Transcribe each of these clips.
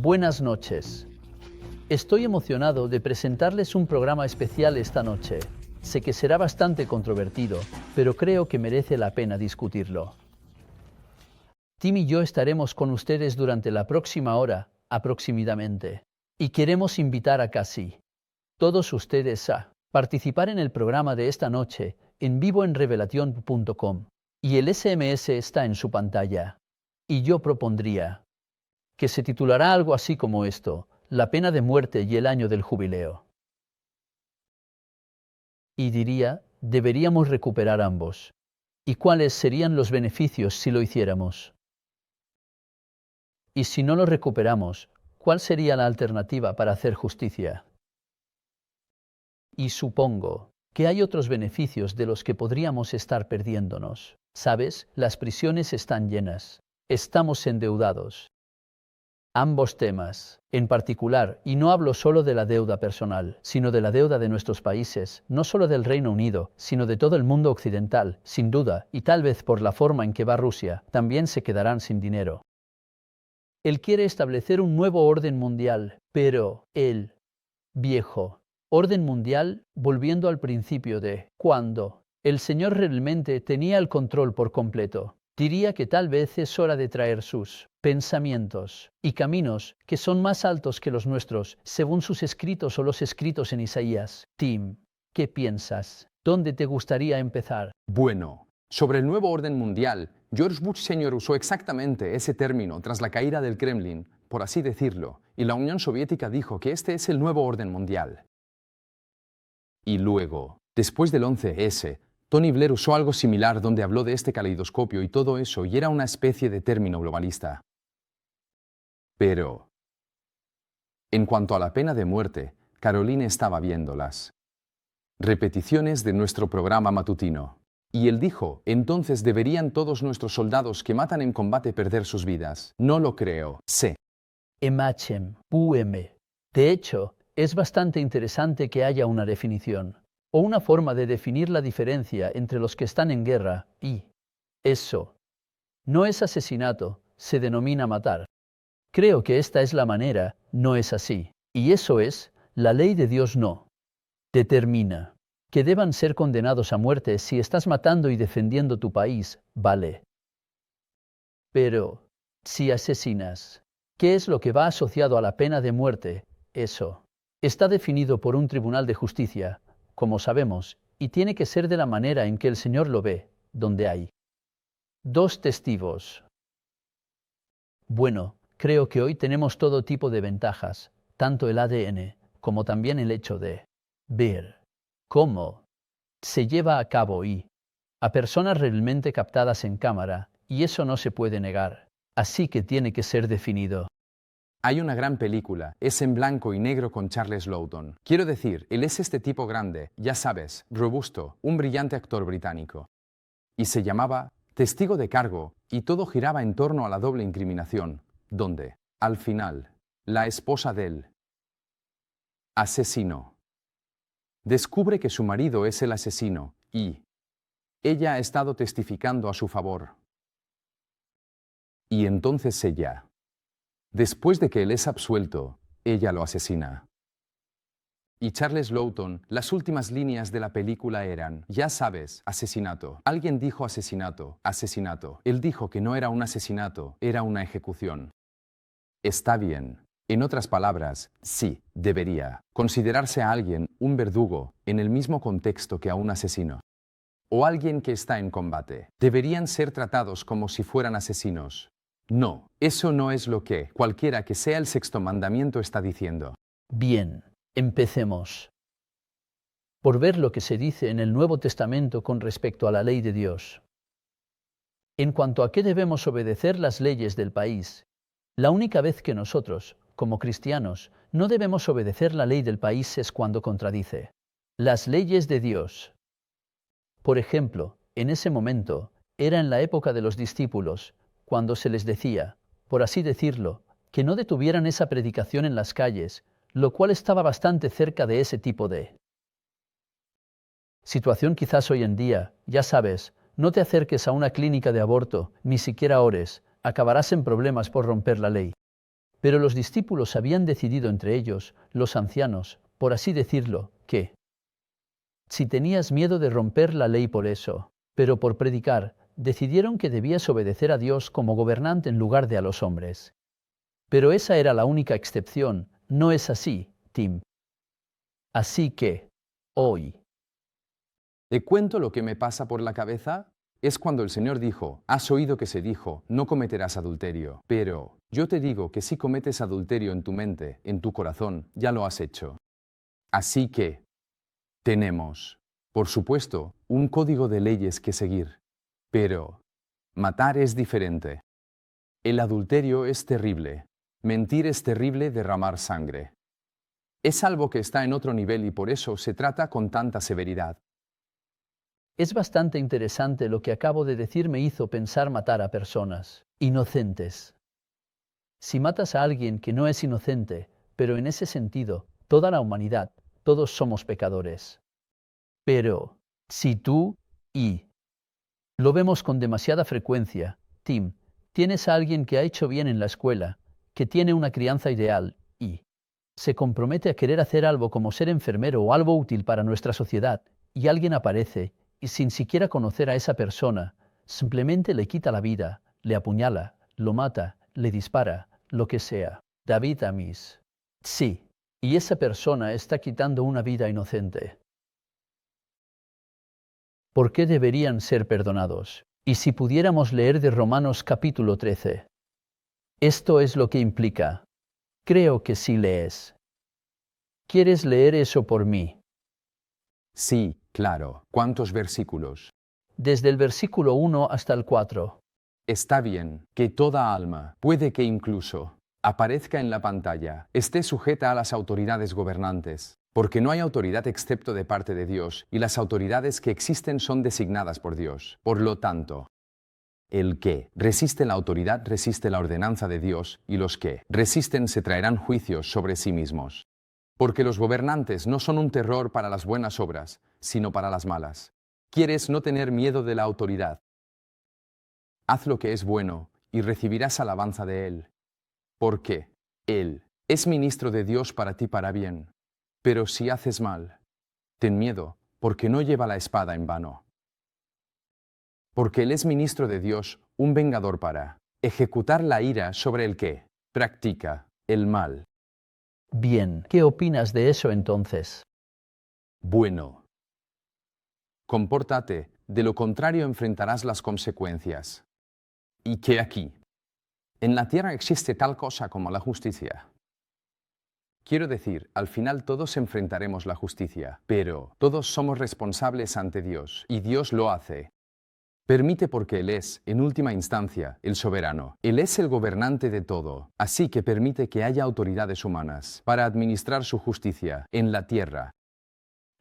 Buenas noches. Estoy emocionado de presentarles un programa especial esta noche. Sé que será bastante controvertido, pero creo que merece la pena discutirlo. Tim y yo estaremos con ustedes durante la próxima hora, aproximadamente, y queremos invitar a casi todos ustedes a participar en el programa de esta noche en vivo en revelación.com, y el SMS está en su pantalla. Y yo propondría que se titulará algo así como esto: La pena de muerte y el año del jubileo. Y diría, deberíamos recuperar ambos. ¿Y cuáles serían los beneficios si lo hiciéramos? Y si no lo recuperamos, ¿cuál sería la alternativa para hacer justicia? Y supongo que hay otros beneficios de los que podríamos estar perdiéndonos. ¿Sabes? Las prisiones están llenas. Estamos endeudados. Ambos temas, en particular, y no hablo solo de la deuda personal, sino de la deuda de nuestros países, no solo del Reino Unido, sino de todo el mundo occidental, sin duda, y tal vez por la forma en que va Rusia, también se quedarán sin dinero. Él quiere establecer un nuevo orden mundial, pero el viejo orden mundial, volviendo al principio de cuando el Señor realmente tenía el control por completo, diría que tal vez es hora de traer sus pensamientos y caminos que son más altos que los nuestros, según sus escritos o los escritos en Isaías. Tim, ¿qué piensas? ¿Dónde te gustaría empezar? Bueno, sobre el nuevo orden mundial, George Bush Sr. usó exactamente ese término tras la caída del Kremlin, por así decirlo, y la Unión Soviética dijo que este es el nuevo orden mundial. Y luego, después del 11S, Tony Blair usó algo similar donde habló de este caleidoscopio y todo eso, y era una especie de término globalista. Pero, en cuanto a la pena de muerte, Caroline estaba viendo las repeticiones de nuestro programa matutino. Y él dijo, entonces deberían todos nuestros soldados que matan en combate perder sus vidas. No lo creo. Sí. De hecho, es bastante interesante que haya una definición, o una forma de definir la diferencia entre los que están en guerra y eso. No es asesinato, se denomina matar. Creo que esta es la manera, no es así. Y eso es, la ley de Dios no determina que deban ser condenados a muerte si estás matando y defendiendo tu país, vale. Pero, si asesinas, ¿qué es lo que va asociado a la pena de muerte? Eso está definido por un tribunal de justicia, como sabemos, y tiene que ser de la manera en que el Señor lo ve, donde hay dos testigos. Bueno, creo que hoy tenemos todo tipo de ventajas, tanto el ADN, como también el hecho de ver cómo se lleva a cabo y a personas realmente captadas en cámara, y eso no se puede negar, así que tiene que ser definido. Hay una gran película, es en blanco y negro con Charles Lawton. Quiero decir, él es este tipo grande, ya sabes, robusto, un brillante actor británico. Y se llamaba Testigo de Cargo, y todo giraba en torno a la doble incriminación, donde, al final, la esposa del asesino descubre que su marido es el asesino, y ella ha estado testificando a su favor. Y entonces ella, después de que él es absuelto, ella lo asesina. Y Charles Lawton, las últimas líneas de la película eran, ya sabes, asesinato. Alguien dijo asesinato, asesinato. Él dijo que no era un asesinato, era una ejecución. Está bien. En otras palabras, sí, debería considerarse a alguien un verdugo en el mismo contexto que a un asesino. O alguien que está en combate. Deberían ser tratados como si fueran asesinos. No, eso no es lo que cualquiera que sea el sexto mandamiento está diciendo. Bien, empecemos por ver lo que se dice en el Nuevo Testamento con respecto a la ley de Dios. En cuanto a qué debemos obedecer las leyes del país, la única vez que nosotros, como cristianos, no debemos obedecer la ley del país es cuando contradice las leyes de Dios. Por ejemplo, en ese momento, era en la época de los discípulos, cuando se les decía, por así decirlo, que no detuvieran esa predicación en las calles, lo cual estaba bastante cerca de ese tipo de situación. Quizás hoy en día, ya sabes, no te acerques a una clínica de aborto, ni siquiera ores, acabarás en problemas por romper la ley. Pero los discípulos habían decidido entre ellos, los ancianos, por así decirlo, que si tenías miedo de romper la ley por eso, pero por predicar, decidieron que debías obedecer a Dios como gobernante en lugar de a los hombres. Pero esa era la única excepción, ¿no es así, Tim? Así que, hoy, ¿Te cuento lo que me pasa por la cabeza? Es cuando el Señor dijo, has oído que se dijo, no cometerás adulterio. Pero yo te digo que si cometes adulterio en tu mente, en tu corazón, ya lo has hecho. Así que tenemos, por supuesto, un código de leyes que seguir. Pero matar es diferente. El adulterio es terrible. Mentir es terrible, derramar sangre. Es algo que está en otro nivel y por eso se trata con tanta severidad. es bastante interesante lo que acabo de decir me hizo pensar matar a personas inocentes. Si matas a alguien que no es inocente, pero en ese sentido, toda la humanidad, todos somos pecadores. Pero, si tú y lo vemos con demasiada frecuencia, Tim, tienes a alguien que ha hecho bien en la escuela, que tiene una crianza ideal y se compromete a querer hacer algo como ser enfermero o algo útil para nuestra sociedad, y alguien aparece y sin siquiera conocer a esa persona, simplemente le quita la vida, le apuñala, lo mata, le dispara, lo que sea. David Amis. Sí, y esa persona está quitando una vida inocente. ¿Por qué deberían ser perdonados? Y si pudiéramos leer de Romanos capítulo 13. Esto es lo que implica. Creo que sí lees. ¿Quieres leer eso por mí? Sí, claro. ¿Cuántos versículos? Desde el versículo 1 hasta el 4. Está bien que toda alma, puede que incluso aparezca en la pantalla, esté sujeta a las autoridades gobernantes, porque no hay autoridad excepto de parte de Dios, y las autoridades que existen son designadas por Dios. Por lo tanto, el que resiste la autoridad resiste la ordenanza de Dios, y los que resisten se traerán juicios sobre sí mismos. Porque los gobernantes no son un terror para las buenas obras, sino para las malas. ¿Quieres no tener miedo de la autoridad? Haz lo que es bueno, y recibirás alabanza de Él. Porque Él es ministro de Dios para ti para bien. Pero si haces mal, ten miedo, porque no lleva la espada en vano. Porque Él es ministro de Dios, un vengador para ejecutar la ira sobre el que practica el mal. Bien, ¿qué opinas de eso entonces? Bueno. Compórtate, de lo contrario enfrentarás las consecuencias. ¿Y qué aquí? En la tierra existe tal cosa como la justicia. Quiero decir, al final todos enfrentaremos la justicia, pero todos somos responsables ante Dios, y Dios lo hace. Permite porque Él es, en última instancia, el soberano. Él es el gobernante de todo, así que permite que haya autoridades humanas para administrar su justicia en la tierra.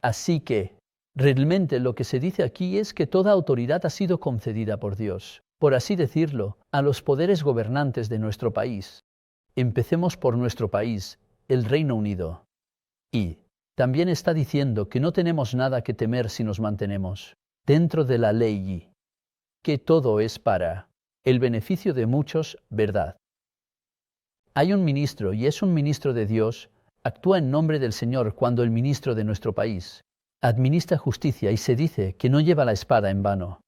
Así que, realmente lo que se dice aquí es que toda autoridad ha sido concedida por Dios, por así decirlo, a los poderes gobernantes de nuestro país. Empecemos por nuestro país, el Reino Unido. Y también está diciendo que no tenemos nada que temer si nos mantenemos dentro de la ley y que todo es para el beneficio de muchos, ¿verdad? Hay un ministro y es un ministro de Dios, actúa en nombre del Señor cuando el ministro de nuestro país administra justicia y se dice que no lleva la espada en vano.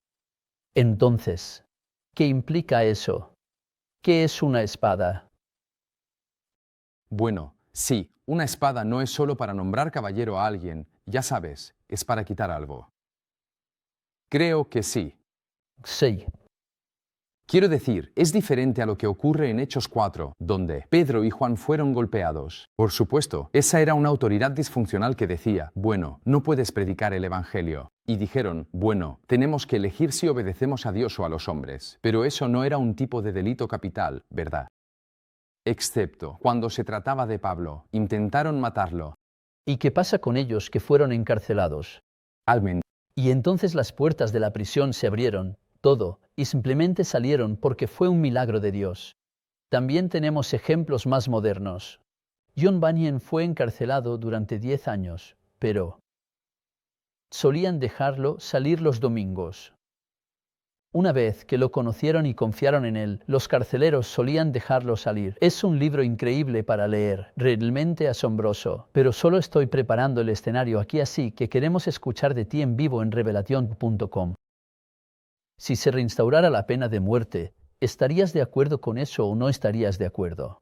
Entonces, ¿qué implica eso? ¿Qué es una espada? Bueno, sí, una espada no es solo para nombrar caballero a alguien, ya sabes, es para quitar algo. Creo que sí. Sí. Quiero decir, es diferente a lo que ocurre en Hechos 4, donde Pedro y Juan fueron golpeados. Por supuesto, esa era una autoridad disfuncional que decía, bueno, no puedes predicar el Evangelio. Y dijeron, bueno, tenemos que elegir si obedecemos a Dios o a los hombres. Pero eso no era un tipo de delito capital, ¿verdad? Excepto cuando se trataba de Pablo, intentaron matarlo. ¿Y qué pasa con ellos que fueron encarcelados? Almen. Y entonces las puertas de la prisión se abrieron, todo, y simplemente salieron porque fue un milagro de Dios. También tenemos ejemplos más modernos. John Bunyan fue encarcelado durante 10 años, pero solían dejarlo salir los domingos. Una vez que lo conocieron y confiaron en él, los carceleros solían dejarlo salir. Es un libro increíble para leer, realmente asombroso, pero solo estoy preparando el escenario aquí, así que queremos escuchar de ti en vivo en revelación.com. Si se reinstaurara la pena de muerte, ¿estarías de acuerdo con eso o no estarías de acuerdo?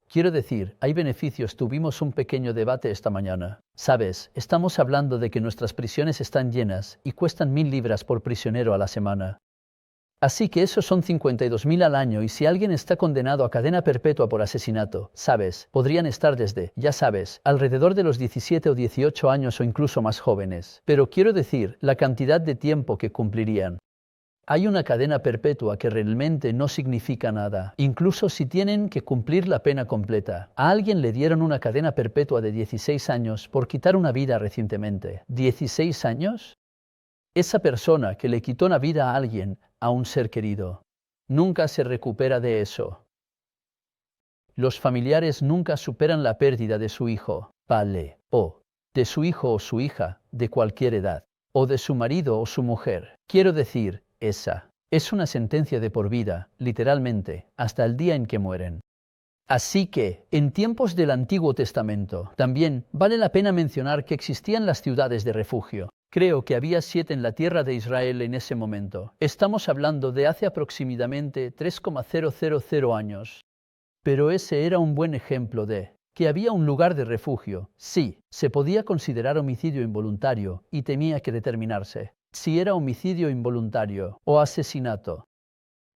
Quiero decir, hay beneficios. Tuvimos un pequeño debate esta mañana. Sabes, estamos hablando de que nuestras prisiones están llenas y cuestan 1.000 libras por prisionero a la semana. Así que esos son 52.000 al año, y si alguien está condenado a cadena perpetua por asesinato, sabes, podrían estar desde, ya sabes, alrededor de los 17 o 18 años o incluso más jóvenes. Pero quiero decir, la cantidad de tiempo que cumplirían. Hay una cadena perpetua que realmente no significa nada, incluso si tienen que cumplir la pena completa. A alguien le dieron una cadena perpetua de 16 años por quitar una vida recientemente. ¿16 años? Esa persona que le quitó la vida a alguien, a un ser querido, nunca se recupera de eso. Los familiares nunca superan la pérdida de su hijo, padre, o de su hijo o su hija, de cualquier edad, o de su marido o su mujer. Quiero decir, esa es una sentencia de por vida, literalmente, hasta el día en que mueren. Así que, en tiempos del Antiguo Testamento, también vale la pena mencionar que existían las ciudades de refugio. Creo que había 7 en la tierra de Israel en ese momento. Estamos hablando de hace aproximadamente 3,000 años. Pero ese era un buen ejemplo de que había un lugar de refugio. Sí, se podía considerar homicidio involuntario y tenía que determinarse si era homicidio involuntario o asesinato.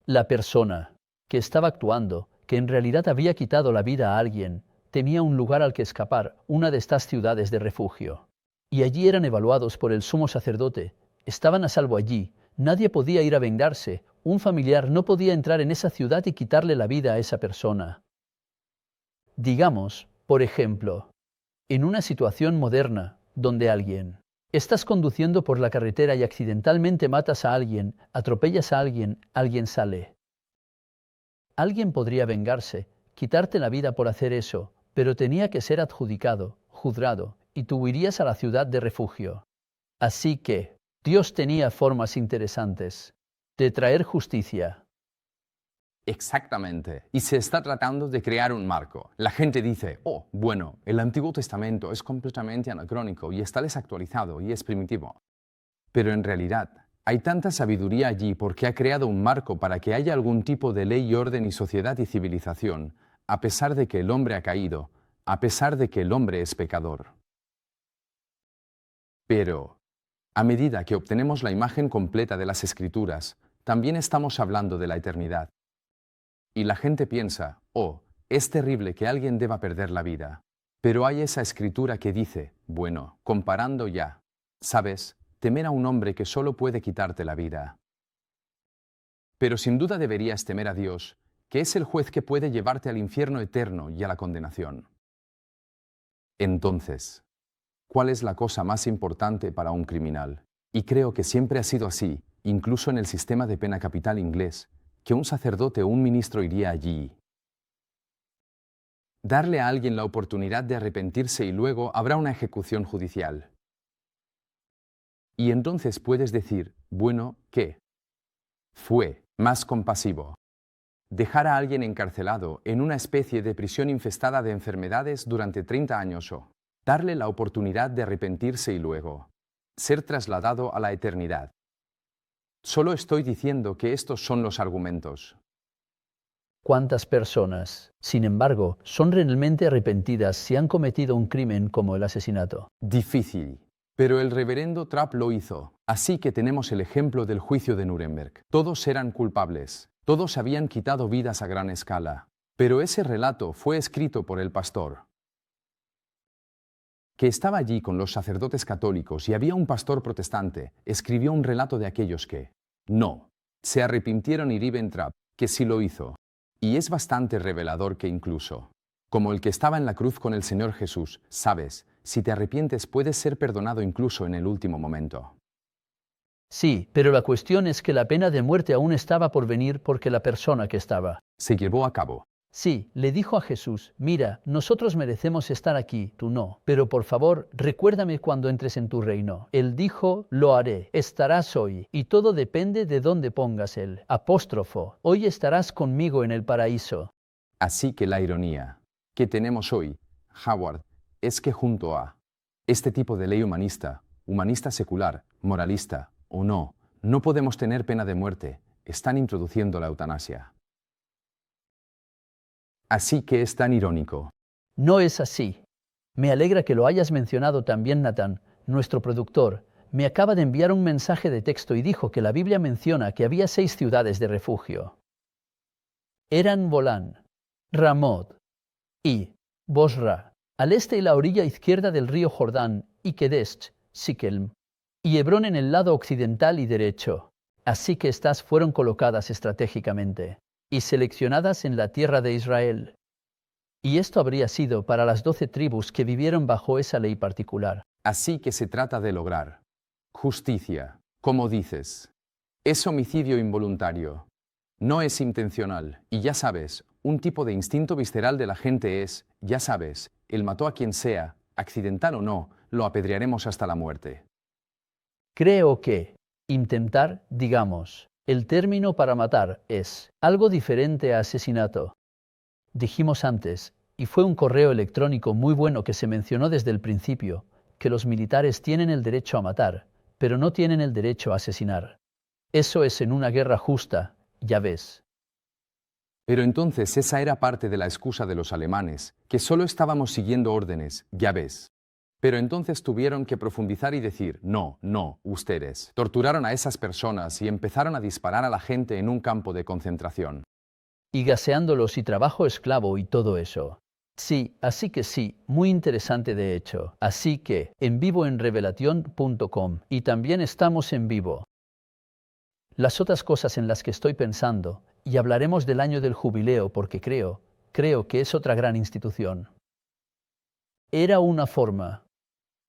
La persona que estaba actuando, que en realidad había quitado la vida a alguien, tenía un lugar al que escapar, una de estas ciudades de refugio. Y allí eran evaluados por el sumo sacerdote. Estaban a salvo allí. Nadie podía ir a vengarse. Un familiar no podía entrar en esa ciudad y quitarle la vida a esa persona. Digamos, por ejemplo, en una situación moderna donde estás conduciendo por la carretera y accidentalmente matas a alguien, atropellas a alguien, alguien sale. Alguien podría vengarse, quitarte la vida por hacer eso, pero tenía que ser adjudicado, juzgado, y tú irías a la ciudad de refugio. Así que, Dios tenía formas interesantes de traer justicia. Exactamente. Y se está tratando de crear un marco. La gente dice, oh, bueno, el Antiguo Testamento es completamente anacrónico y está desactualizado y es primitivo. Pero en realidad, hay tanta sabiduría allí porque ha creado un marco para que haya algún tipo de ley y orden y sociedad y civilización, a pesar de que el hombre ha caído, a pesar de que el hombre es pecador. Pero, a medida que obtenemos la imagen completa de las Escrituras, también estamos hablando de la eternidad. Y la gente piensa, oh, es terrible que alguien deba perder la vida. Pero hay esa escritura que dice, bueno, comparando ya, ¿sabes? Temer a un hombre que solo puede quitarte la vida. Pero sin duda deberías temer a Dios, que es el juez que puede llevarte al infierno eterno y a la condenación. Entonces, ¿cuál es la cosa más importante para un criminal? Y creo que siempre ha sido así, incluso en el sistema de pena capital inglés, que un sacerdote o un ministro iría allí. Darle a alguien la oportunidad de arrepentirse y luego habrá una ejecución judicial. Y entonces puedes decir, bueno, ¿qué? Fue más compasivo. Dejar a alguien encarcelado en una especie de prisión infestada de enfermedades durante 30 años o darle la oportunidad de arrepentirse y luego ser trasladado a la eternidad. Solo estoy diciendo que estos son los argumentos. ¿Cuántas personas, sin embargo, son realmente arrepentidas si han cometido un crimen como el asesinato? Difícil. Pero el reverendo Trapp lo hizo. Así que tenemos el ejemplo del juicio de Nuremberg. Todos eran culpables. Todos habían quitado vidas a gran escala. Pero ese relato fue escrito por el pastor, que estaba allí con los sacerdotes católicos, y había un pastor protestante. Escribió un relato de aquellos que no se arrepintieron, y Ribbentrop, que sí lo hizo. Y es bastante revelador que incluso, como el que estaba en la cruz con el Señor Jesús, sabes, si te arrepientes puedes ser perdonado incluso en el último momento. Sí, pero la cuestión es que la pena de muerte aún estaba por venir porque la persona que estaba se llevó a cabo. Sí, le dijo a Jesús, mira, nosotros merecemos estar aquí, tú no, pero por favor, recuérdame cuando entres en tu reino. Él dijo, lo haré, estarás hoy, y todo depende de dónde pongas el apóstrofo. Hoy estarás conmigo en el paraíso. Así que la ironía que tenemos hoy, Howard, es que junto a este tipo de ley humanista, humanista secular, moralista o no, no podemos tener pena de muerte, están introduciendo la eutanasia. Así que es tan irónico. No es así. Me alegra que lo hayas mencionado también, Nathan, nuestro productor. Me acaba de enviar un mensaje de texto y dijo que la Biblia menciona que había 6 ciudades de refugio. Eran Bolán, Ramot y Bosra, al este y la orilla izquierda del río Jordán, y Kedesh, Siquelm, y Hebrón en el lado occidental y derecho. Así que estas fueron colocadas estratégicamente y seleccionadas en la tierra de Israel. Y esto habría sido para las 12 tribus que vivieron bajo esa ley particular. Así que se trata de lograr justicia, como dices. Es homicidio involuntario. No es intencional. Y ya sabes, un tipo de instinto visceral de la gente es, ya sabes, él mató a quien sea, accidental o no, lo apedrearemos hasta la muerte. Creo que intentar, digamos, el término para matar es algo diferente a asesinato. Dijimos antes, y fue un correo electrónico muy bueno que se mencionó desde el principio, que los militares tienen el derecho a matar, pero no tienen el derecho a asesinar. Eso es en una guerra justa, ya ves. Pero entonces esa era parte de la excusa de los alemanes, que solo estábamos siguiendo órdenes, ya ves. Pero entonces tuvieron que profundizar y decir, no, no, ustedes. Torturaron a esas personas y empezaron a disparar a la gente en un campo de concentración. Y gaseándolos y trabajo esclavo y todo eso. Sí, así que sí, muy interesante de hecho. Así que, en vivo en revelación.com, y también estamos en vivo. Las otras cosas en las que estoy pensando, y hablaremos del año del jubileo porque creo que es otra gran institución. Era una forma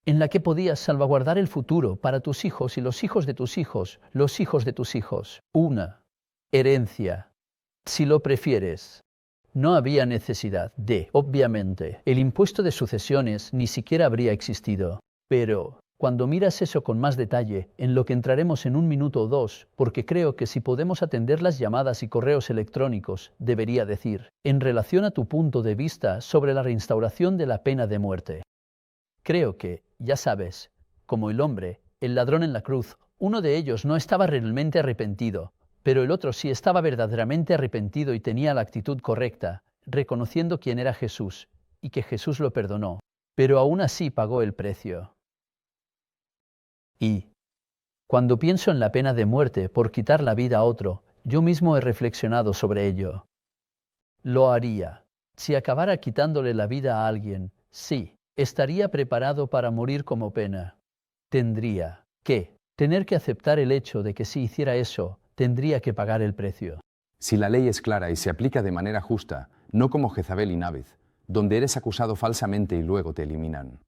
en la que podías salvaguardar el futuro para tus hijos y los hijos de tus hijos, los hijos de tus hijos. Una herencia, si lo prefieres. No había necesidad de, obviamente, el impuesto de sucesiones ni siquiera habría existido. Pero, cuando miras eso con más detalle, en lo que entraremos en un minuto o dos, porque creo que si podemos atender las llamadas y correos electrónicos, debería decir, en relación a tu punto de vista sobre la reinstauración de la pena de muerte. Creo que, ya sabes, como el hombre, el ladrón en la cruz, uno de ellos no estaba realmente arrepentido, pero el otro sí estaba verdaderamente arrepentido y tenía la actitud correcta, reconociendo quién era Jesús, y que Jesús lo perdonó, pero aún así pagó el precio. Y, cuando pienso en la pena de muerte por quitar la vida a otro, yo mismo he reflexionado sobre ello. Lo haría. Si acabara quitándole la vida a alguien, sí, estaría preparado para morir como pena. Tendría que tener que aceptar el hecho de que si hiciera eso, tendría que pagar el precio. Si la ley es clara y se aplica de manera justa, no como Jezabel y Nábed, donde eres acusado falsamente y luego te eliminan.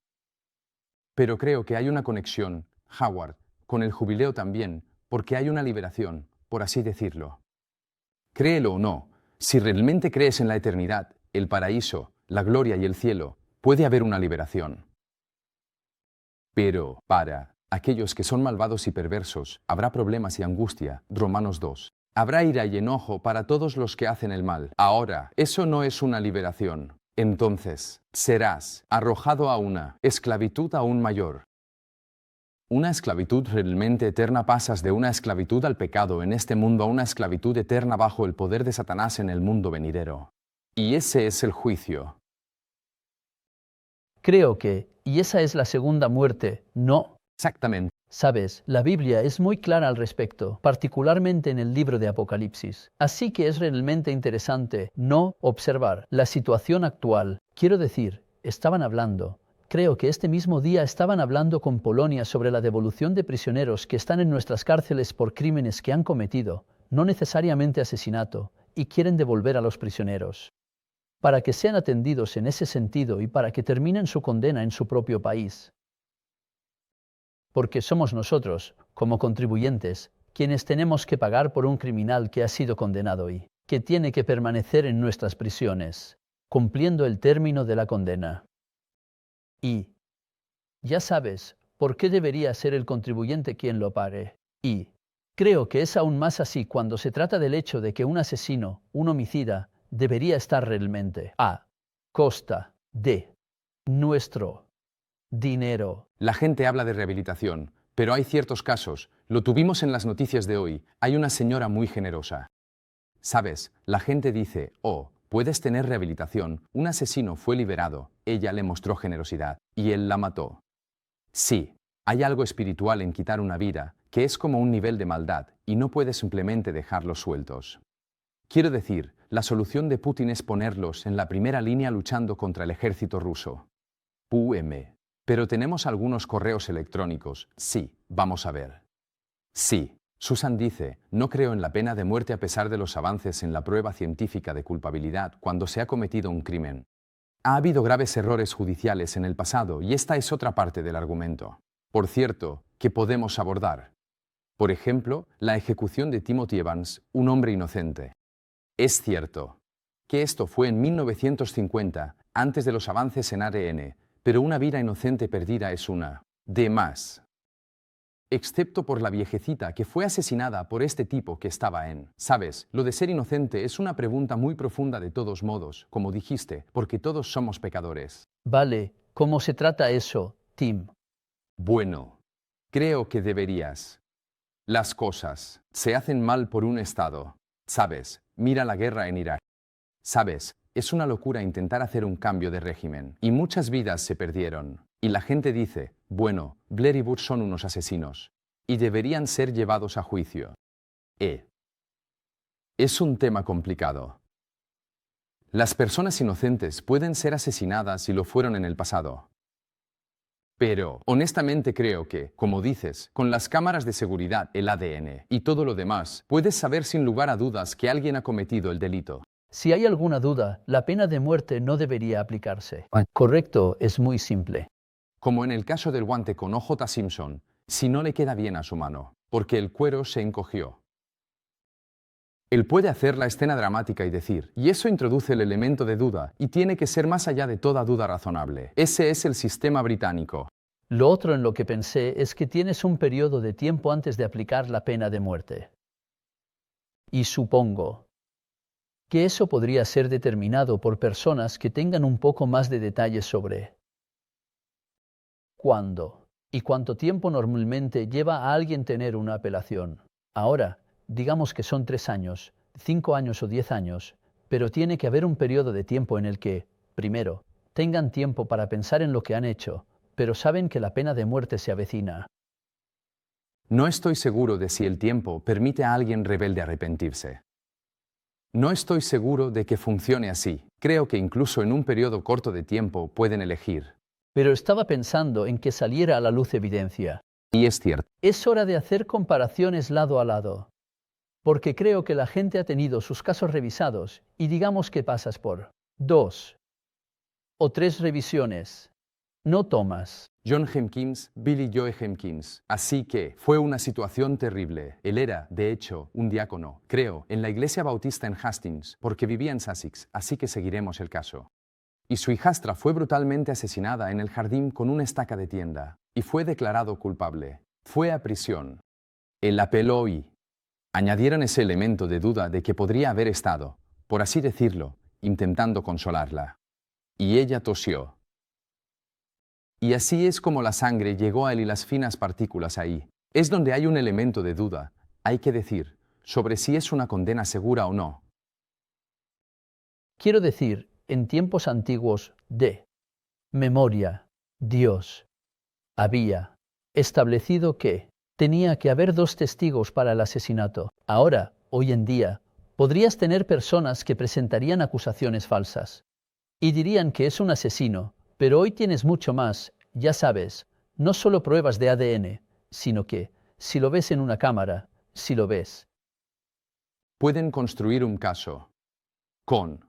Pero creo que hay una conexión, Howard, con el jubileo también, porque hay una liberación, por así decirlo. Créelo o no, si realmente crees en la eternidad, el paraíso, la gloria y el cielo, puede haber una liberación. Pero, para aquellos que son malvados y perversos, habrá problemas y angustia, Romanos 2. Habrá ira y enojo para todos los que hacen el mal. Ahora, eso no es una liberación. Entonces, serás arrojado a una esclavitud aún mayor. Una esclavitud realmente eterna. Pasas de una esclavitud al pecado en este mundo a una esclavitud eterna bajo el poder de Satanás en el mundo venidero. Y ese es el juicio. Creo que, y esa es la segunda muerte, no. Exactamente. Sabes, la Biblia es muy clara al respecto, particularmente en el libro de Apocalipsis. Así que es realmente interesante no observar la situación actual. Quiero decir, estaban hablando. Creo que este mismo día estaban hablando con Polonia sobre la devolución de prisioneros que están en nuestras cárceles por crímenes que han cometido, no necesariamente asesinato, y quieren devolver a los prisioneros, para que sean atendidos en ese sentido y para que terminen su condena en su propio país. Porque somos nosotros, como contribuyentes, quienes tenemos que pagar por un criminal que ha sido condenado y que tiene que permanecer en nuestras prisiones, cumpliendo el término de la condena. Y, ya sabes, ¿por qué debería ser el contribuyente quien lo pague? Y, creo que es aún más así cuando se trata del hecho de que un asesino, un homicida, debería estar realmente a costa de nuestro dinero. La gente habla de rehabilitación, pero hay ciertos casos. Lo tuvimos en las noticias de hoy. Hay una señora muy generosa. Sabes, la gente dice, oh, puedes tener rehabilitación. Un asesino fue liberado. Ella le mostró generosidad y él la mató. Sí, hay algo espiritual en quitar una vida, que es como un nivel de maldad, y no puedes simplemente dejarlos sueltos. Quiero decir, la solución de Putin es ponerlos en la primera línea luchando contra el ejército ruso. Pero tenemos algunos correos electrónicos. Sí, vamos a ver. Sí, Susan dice, no creo en la pena de muerte a pesar de los avances en la prueba científica de culpabilidad cuando se ha cometido un crimen. Ha habido graves errores judiciales en el pasado y esta es otra parte del argumento. Por cierto, que podemos abordar. Por ejemplo, la ejecución de Timothy Evans, un hombre inocente. Es cierto que esto fue en 1950, antes de los avances en ADN, pero una vida inocente perdida es una de más. Excepto por la viejecita que fue asesinada por este tipo que estaba en. Sabes, lo de ser inocente es una pregunta muy profunda de todos modos, como dijiste, porque todos somos pecadores. Vale, ¿cómo se trata eso, Tim? Bueno, creo que deberías. Las cosas se hacen mal por un Estado. Sabes, mira la guerra en Irak. Sabes, es una locura intentar hacer un cambio de régimen, y muchas vidas se perdieron. Y la gente dice, bueno, Blair y Bush son unos asesinos, y deberían ser llevados a juicio. Es un tema complicado. Las personas inocentes pueden ser asesinadas y lo fueron en el pasado. Pero, honestamente creo que, como dices, con las cámaras de seguridad, el ADN y todo lo demás, puedes saber sin lugar a dudas que alguien ha cometido el delito. Si hay alguna duda, la pena de muerte no debería aplicarse. Correcto, es muy simple. Como en el caso del guante con OJ Simpson, si no le queda bien a su mano, porque el cuero se encogió. Él puede hacer la escena dramática y decir, y eso introduce el elemento de duda, y tiene que ser más allá de toda duda razonable. Ese es el sistema británico. Lo otro en lo que pensé es que tienes un periodo de tiempo antes de aplicar la pena de muerte. Y supongo que eso podría ser determinado por personas que tengan un poco más de detalles sobre cuándo y cuánto tiempo normalmente lleva a alguien tener una apelación. Ahora, digamos que son 3 años, 5 años o 10 años, pero tiene que haber un periodo de tiempo en el que, primero, tengan tiempo para pensar en lo que han hecho, pero saben que la pena de muerte se avecina. No estoy seguro de si el tiempo permite a alguien rebelde arrepentirse. No estoy seguro de que funcione así. Creo que incluso en un periodo corto de tiempo pueden elegir. Pero estaba pensando en que saliera a la luz evidencia. Y es cierto. Es hora de hacer comparaciones lado a lado. Porque creo que la gente ha tenido sus casos revisados y digamos que pasas por 2 o 3 revisiones. No tomas. John Hempkins, Billy Joe Hempkins. Así que fue una situación terrible. Él era, de hecho, un diácono, creo, en la iglesia bautista en Hastings, porque vivía en Sussex, así que seguiremos el caso. Y su hijastra fue brutalmente asesinada en el jardín con una estaca de tienda, y fue declarado culpable. Fue a prisión. Él apeló y añadieron ese elemento de duda de que podría haber estado, por así decirlo, intentando consolarla. Y ella tosió. Y así es como la sangre llegó a él y las finas partículas ahí. Es donde hay un elemento de duda, hay que decir, sobre si es una condena segura o no. Quiero decir, en tiempos antiguos de memoria, Dios había establecido que tenía que haber 2 testigos para el asesinato. Ahora, hoy en día, podrías tener personas que presentarían acusaciones falsas y dirían que es un asesino, pero hoy tienes mucho más, ya sabes, no solo pruebas de ADN, sino que, si lo ves en una cámara, si lo ves. Pueden construir un caso con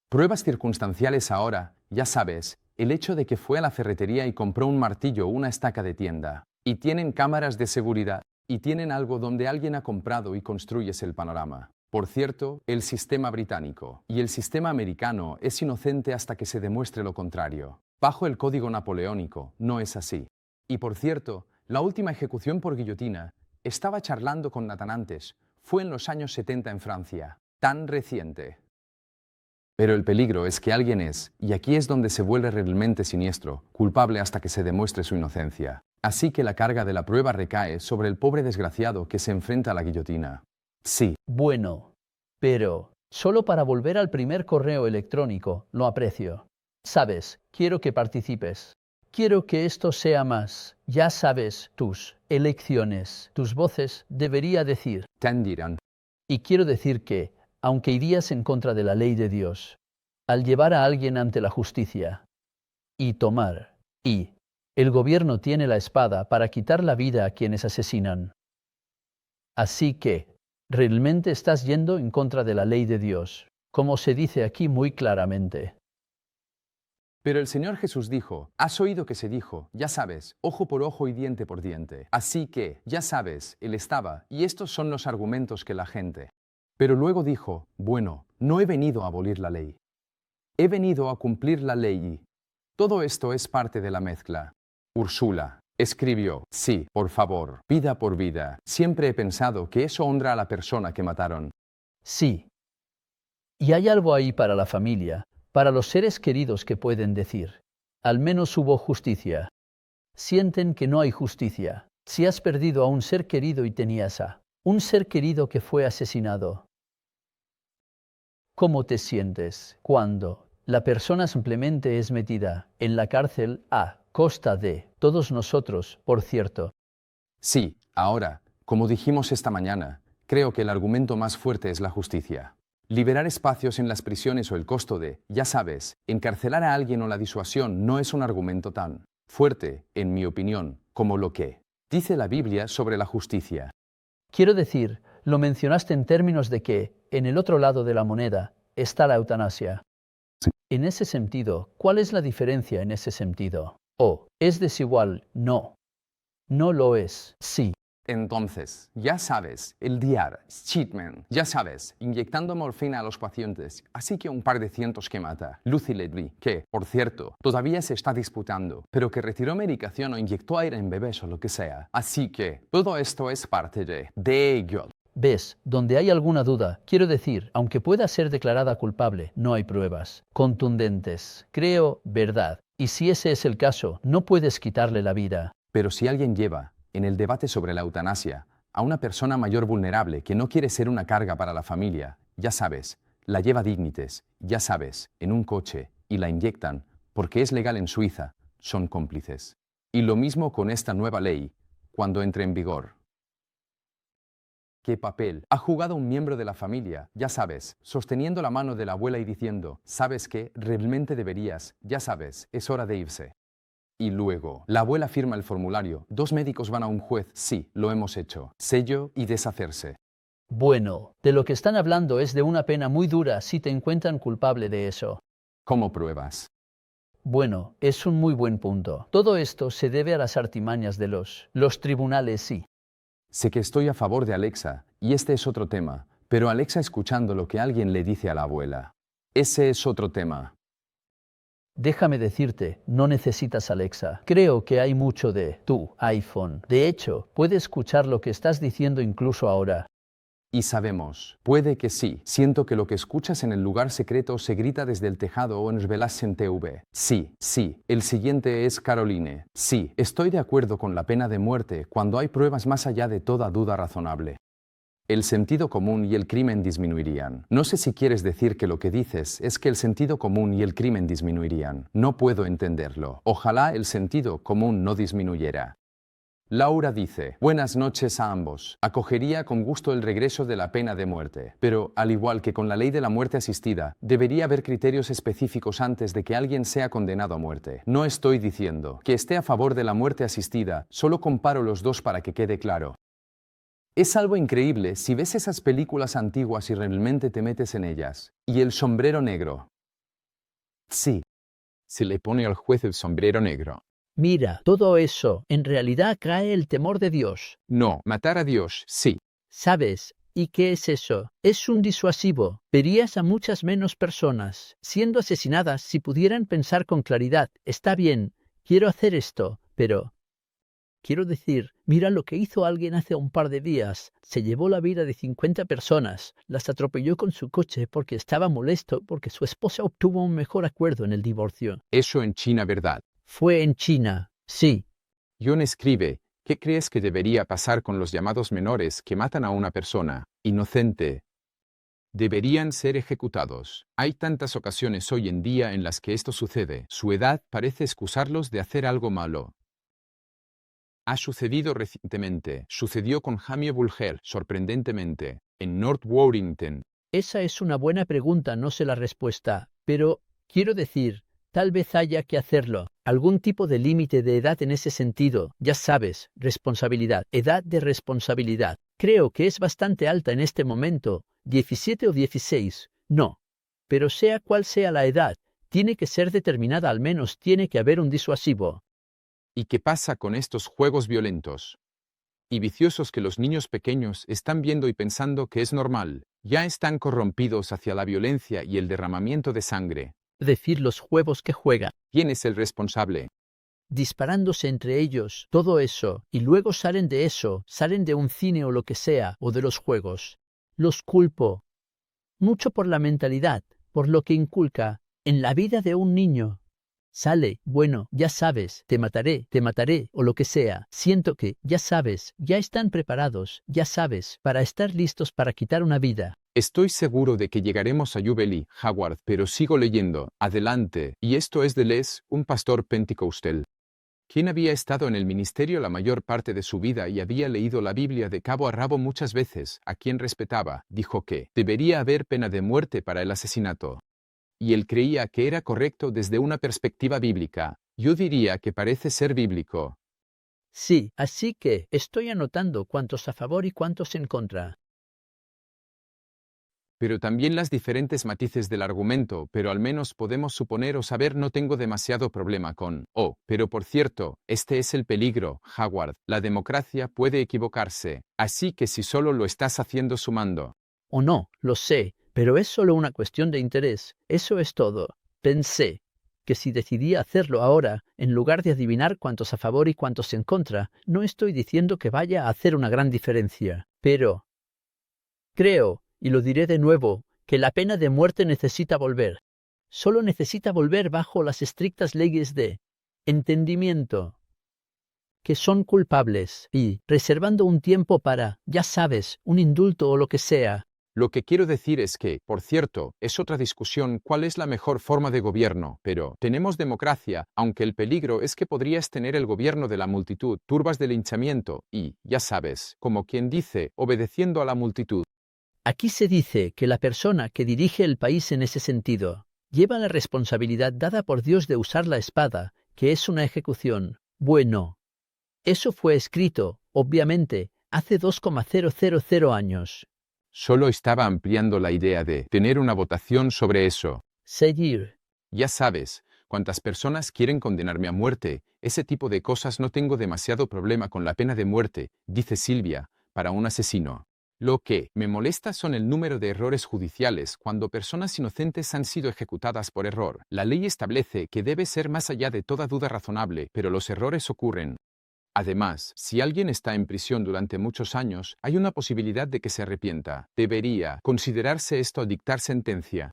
pruebas circunstanciales ahora, ya sabes, el hecho de que fue a la ferretería y compró un martillo o una estaca de tienda. Y tienen cámaras de seguridad, y tienen algo donde alguien ha comprado y construyes el panorama. Por cierto, el sistema británico y el sistema americano es inocente hasta que se demuestre lo contrario. Bajo el Código Napoleónico no es así. Y por cierto, la última ejecución por guillotina, estaba charlando con Nathan antes, fue en los años 70 en Francia, tan reciente. Pero el peligro es que alguien es, y aquí es donde se vuelve realmente siniestro, culpable hasta que se demuestre su inocencia. Así que la carga de la prueba recae sobre el pobre desgraciado que se enfrenta a la guillotina. Sí. Bueno, pero solo para volver al primer correo electrónico, lo aprecio. Sabes, quiero que participes. Quiero que esto sea más. Ya sabes, tus elecciones, tus voces, debería decir. Tendirán. Y quiero decir que, aunque irías en contra de la ley de Dios, al llevar a alguien ante la justicia y tomar, y el gobierno tiene la espada para quitar la vida a quienes asesinan. Así que, realmente estás yendo en contra de la ley de Dios, como se dice aquí muy claramente. Pero el Señor Jesús dijo, has oído que se dijo, ya sabes, ojo por ojo y diente por diente. Así que, ya sabes, Él estaba, y estos son los argumentos que la gente. Pero luego dijo, bueno, no he venido a abolir la ley. He venido a cumplir la ley y todo esto es parte de la mezcla. Úrsula escribió, sí, por favor, vida por vida. Siempre he pensado que eso honra a la persona que mataron. Sí. Y hay algo ahí para la familia, para los seres queridos que pueden decir, al menos hubo justicia. Sienten que no hay justicia. Si has perdido a un ser querido y tenías a un ser querido que fue asesinado, ¿cómo te sientes cuando la persona simplemente es metida en la cárcel a costa de todos nosotros, por cierto? Sí, ahora, como dijimos esta mañana, creo que el argumento más fuerte es la justicia. Liberar espacios en las prisiones o el costo de, ya sabes, encarcelar a alguien o la disuasión no es un argumento tan fuerte, en mi opinión, como lo que dice la Biblia sobre la justicia. Quiero decir, lo mencionaste en términos de que, en el otro lado de la moneda, está la eutanasia. Sí. En ese sentido, ¿cuál es la diferencia en ese sentido? ¿Es desigual? No. No lo es. Sí. Entonces, ya sabes, el diar, Cheatman, ya sabes, inyectando morfina a los pacientes, así que un par de cientos que mata. Lucy Ledry, que, por cierto, todavía se está disputando, pero que retiró medicación o inyectó aire en bebés o lo que sea. Así que, todo esto es parte de ello. ¿Ves? Donde hay alguna duda, quiero decir, aunque pueda ser declarada culpable, no hay pruebas contundentes. Creo, verdad. Y si ese es el caso, no puedes quitarle la vida. Pero si alguien lleva, en el debate sobre la eutanasia, a una persona mayor vulnerable que no quiere ser una carga para la familia, ya sabes, la lleva dignites, ya sabes, en un coche, y la inyectan, porque es legal en Suiza, son cómplices. Y lo mismo con esta nueva ley, cuando entre en vigor. ¿Qué papel ha jugado un miembro de la familia, ya sabes, sosteniendo la mano de la abuela y diciendo, sabes qué, realmente deberías, ya sabes, es hora de irse? Y luego, la abuela firma el formulario, 2 médicos van a un juez, sí, lo hemos hecho, sello y deshacerse. Bueno, de lo que están hablando es de una pena muy dura si te encuentran culpable de eso. ¿Cómo pruebas? Bueno, es un muy buen punto. Todo esto se debe a las artimañas de los tribunales, sí. Sé que estoy a favor de Alexa, y este es otro tema, pero Alexa escuchando lo que alguien le dice a la abuela. Ese es otro tema. Déjame decirte, no necesitas Alexa. Creo que hay mucho de tu iPhone. De hecho, puede escuchar lo que estás diciendo incluso ahora. Y sabemos, puede que sí, siento que lo que escuchas en el lugar secreto se grita desde el tejado o en Velas en TV. Sí, sí, el siguiente es Caroline. Sí, estoy de acuerdo con la pena de muerte cuando hay pruebas más allá de toda duda razonable. El sentido común y el crimen disminuirían. No sé si quieres decir que lo que dices es que el sentido común y el crimen disminuirían. No puedo entenderlo. Ojalá el sentido común no disminuyera. Laura dice, buenas noches a ambos. Acogería con gusto el regreso de la pena de muerte. Pero, al igual que con la ley de la muerte asistida, debería haber criterios específicos antes de que alguien sea condenado a muerte. No estoy diciendo que esté a favor de la muerte asistida, solo comparo los dos para que quede claro. Es algo increíble si ves esas películas antiguas y realmente te metes en ellas. Y el sombrero negro. Sí. Se le pone al juez el sombrero negro. Mira, todo eso, en realidad cae el temor de Dios. No, matar a Dios, sí. Sabes, ¿Y qué es eso? Es un disuasivo. Verías a muchas menos personas siendo asesinadas si pudieran pensar con claridad. Está bien, quiero hacer esto, pero... Quiero decir, mira lo que hizo alguien hace un par de días. Se llevó la vida de 50 personas, las atropelló con su coche porque estaba molesto porque su esposa obtuvo un mejor acuerdo en el divorcio. Eso en China, ¿verdad? Fue en China, sí. John escribe, ¿qué crees que debería pasar con los llamados menores que matan a una persona inocente? Deberían ser ejecutados. Hay tantas ocasiones hoy en día en las que esto sucede. Su edad parece excusarlos de hacer algo malo. Ha sucedido recientemente. Sucedió con Jamie Bulger, sorprendentemente, en North Warrington. Esa es una buena pregunta, no sé la respuesta, pero quiero decir, tal vez haya que hacerlo. Algún tipo de límite de edad en ese sentido, ya sabes, responsabilidad, edad de responsabilidad. Creo que es bastante alta en este momento, 17 o 16, no. Pero sea cual sea la edad, tiene que ser determinada, al menos tiene que haber un disuasivo. ¿Y qué pasa con estos juegos violentos y viciosos que los niños pequeños están viendo y pensando que es normal? Ya están corrompidos hacia la violencia y el derramamiento de sangre. Decir los juegos que juegan, ¿Quién es el responsable? disparándose entre ellos, todo eso, y luego salen de eso, salen de un cine o lo que sea, o de los juegos. Los culpo mucho por la mentalidad, por lo que inculca en la vida de un niño. Sale, bueno, ya sabes, te mataré, o lo que sea. Siento que, ya sabes, ya están preparados, ya sabes, para estar listos para quitar una vida. Estoy seguro de que llegaremos a Jubilee, Howard, pero sigo leyendo. Adelante. Y esto es de Les, un pastor pentecostal, quien había estado en el ministerio la mayor parte de su vida y había leído la Biblia de cabo a rabo muchas veces, a quien respetaba, dijo que debería haber pena de muerte para el asesinato. Y él creía que era correcto desde una perspectiva bíblica. Yo diría que parece ser bíblico. Sí, así que estoy anotando cuántos a favor y cuántos en contra. Pero también las diferentes matices del argumento, pero al menos podemos suponer o saber no tengo demasiado problema con, oh, pero por cierto, este es el peligro, Howard, la democracia puede equivocarse, así que si solo lo estás haciendo sumando. O no, lo sé, pero es solo una cuestión de interés, eso es todo. Pensé que si decidía hacerlo ahora, en lugar de adivinar cuántos a favor y cuántos en contra, no estoy diciendo que vaya a hacer una gran diferencia, pero creo, y lo diré de nuevo, que la pena de muerte necesita volver. Solo necesita volver bajo las estrictas leyes de entendimiento, que son culpables, y reservando un tiempo para, ya sabes, un indulto o lo que sea. Lo que quiero decir es que, por cierto, es otra discusión cuál es la mejor forma de gobierno, pero tenemos democracia, aunque el peligro es que podrías tener el gobierno de la multitud, turbas de linchamiento y, ya sabes, como quien dice, obedeciendo a la multitud. Aquí se dice que la persona que dirige el país en ese sentido lleva la responsabilidad dada por Dios de usar la espada, que es una ejecución. Bueno, eso fue escrito, obviamente, hace 2,000 años. Solo estaba ampliando la idea de tener una votación sobre eso. Seguir. Ya sabes, cuántas personas quieren condenarme a muerte, ese tipo de cosas no tengo demasiado problema con la pena de muerte, dice Silvia, para un asesino. Lo que me molesta son el número de errores judiciales cuando personas inocentes han sido ejecutadas por error. La ley establece que debe ser más allá de toda duda razonable, pero los errores ocurren. Además, si alguien está en prisión durante muchos años, hay una posibilidad de que se arrepienta. Debería considerarse esto al dictar sentencia.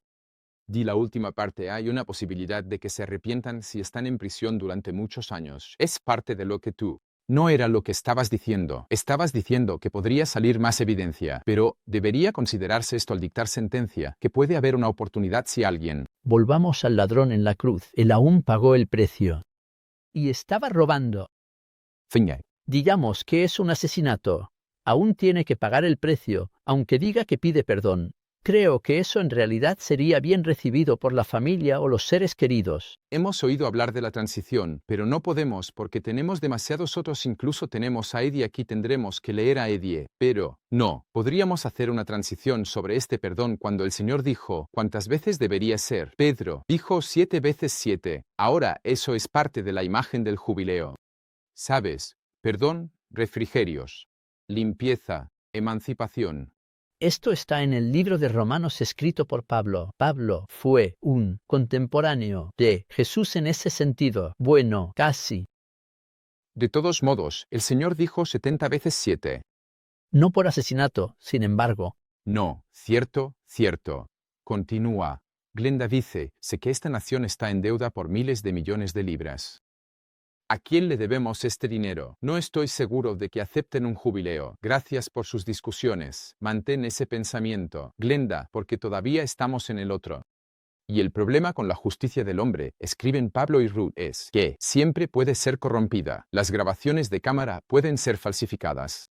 Di la última parte, hay una posibilidad de que se arrepientan si están en prisión durante muchos años. Es parte de lo que tú. No era lo que estabas diciendo. Estabas diciendo que podría salir más evidencia, pero debería considerarse esto al dictar sentencia, que puede haber una oportunidad si alguien... Volvamos al ladrón en la cruz. Él aún pagó el precio. Y estaba robando. Finge. Digamos que es un asesinato. Aún tiene que pagar el precio, aunque diga que pide perdón. Creo que eso en realidad sería bien recibido por la familia o los seres queridos. Hemos oído hablar de la transición, pero no podemos porque tenemos demasiados otros, incluso tenemos a Eddie aquí, tendremos que leer a Eddie, pero no, podríamos hacer una transición sobre este perdón cuando el Señor dijo, ¿cuántas veces debería ser? Pedro dijo 7 veces 7, ahora eso es parte de la imagen del jubileo. ¿Sabes? Perdón, refrigerios, limpieza, emancipación. Esto está en el libro de Romanos escrito por Pablo. Pablo fue un contemporáneo de Jesús en ese sentido. Bueno, casi. De todos modos, el Señor dijo 70 veces 7. No por asesinato, sin embargo. No, cierto, cierto. Continúa. Glenda dice, sé que esta nación está en deuda por miles de millones de libras. ¿A quién le debemos este dinero? No estoy seguro de que acepten un jubileo. Gracias por sus discusiones. Mantén ese pensamiento, Glenda, porque todavía estamos en el otro. Y el problema con la justicia del hombre, escriben Pablo y Ruth, es que siempre puede ser corrompida. Las grabaciones de cámara pueden ser falsificadas.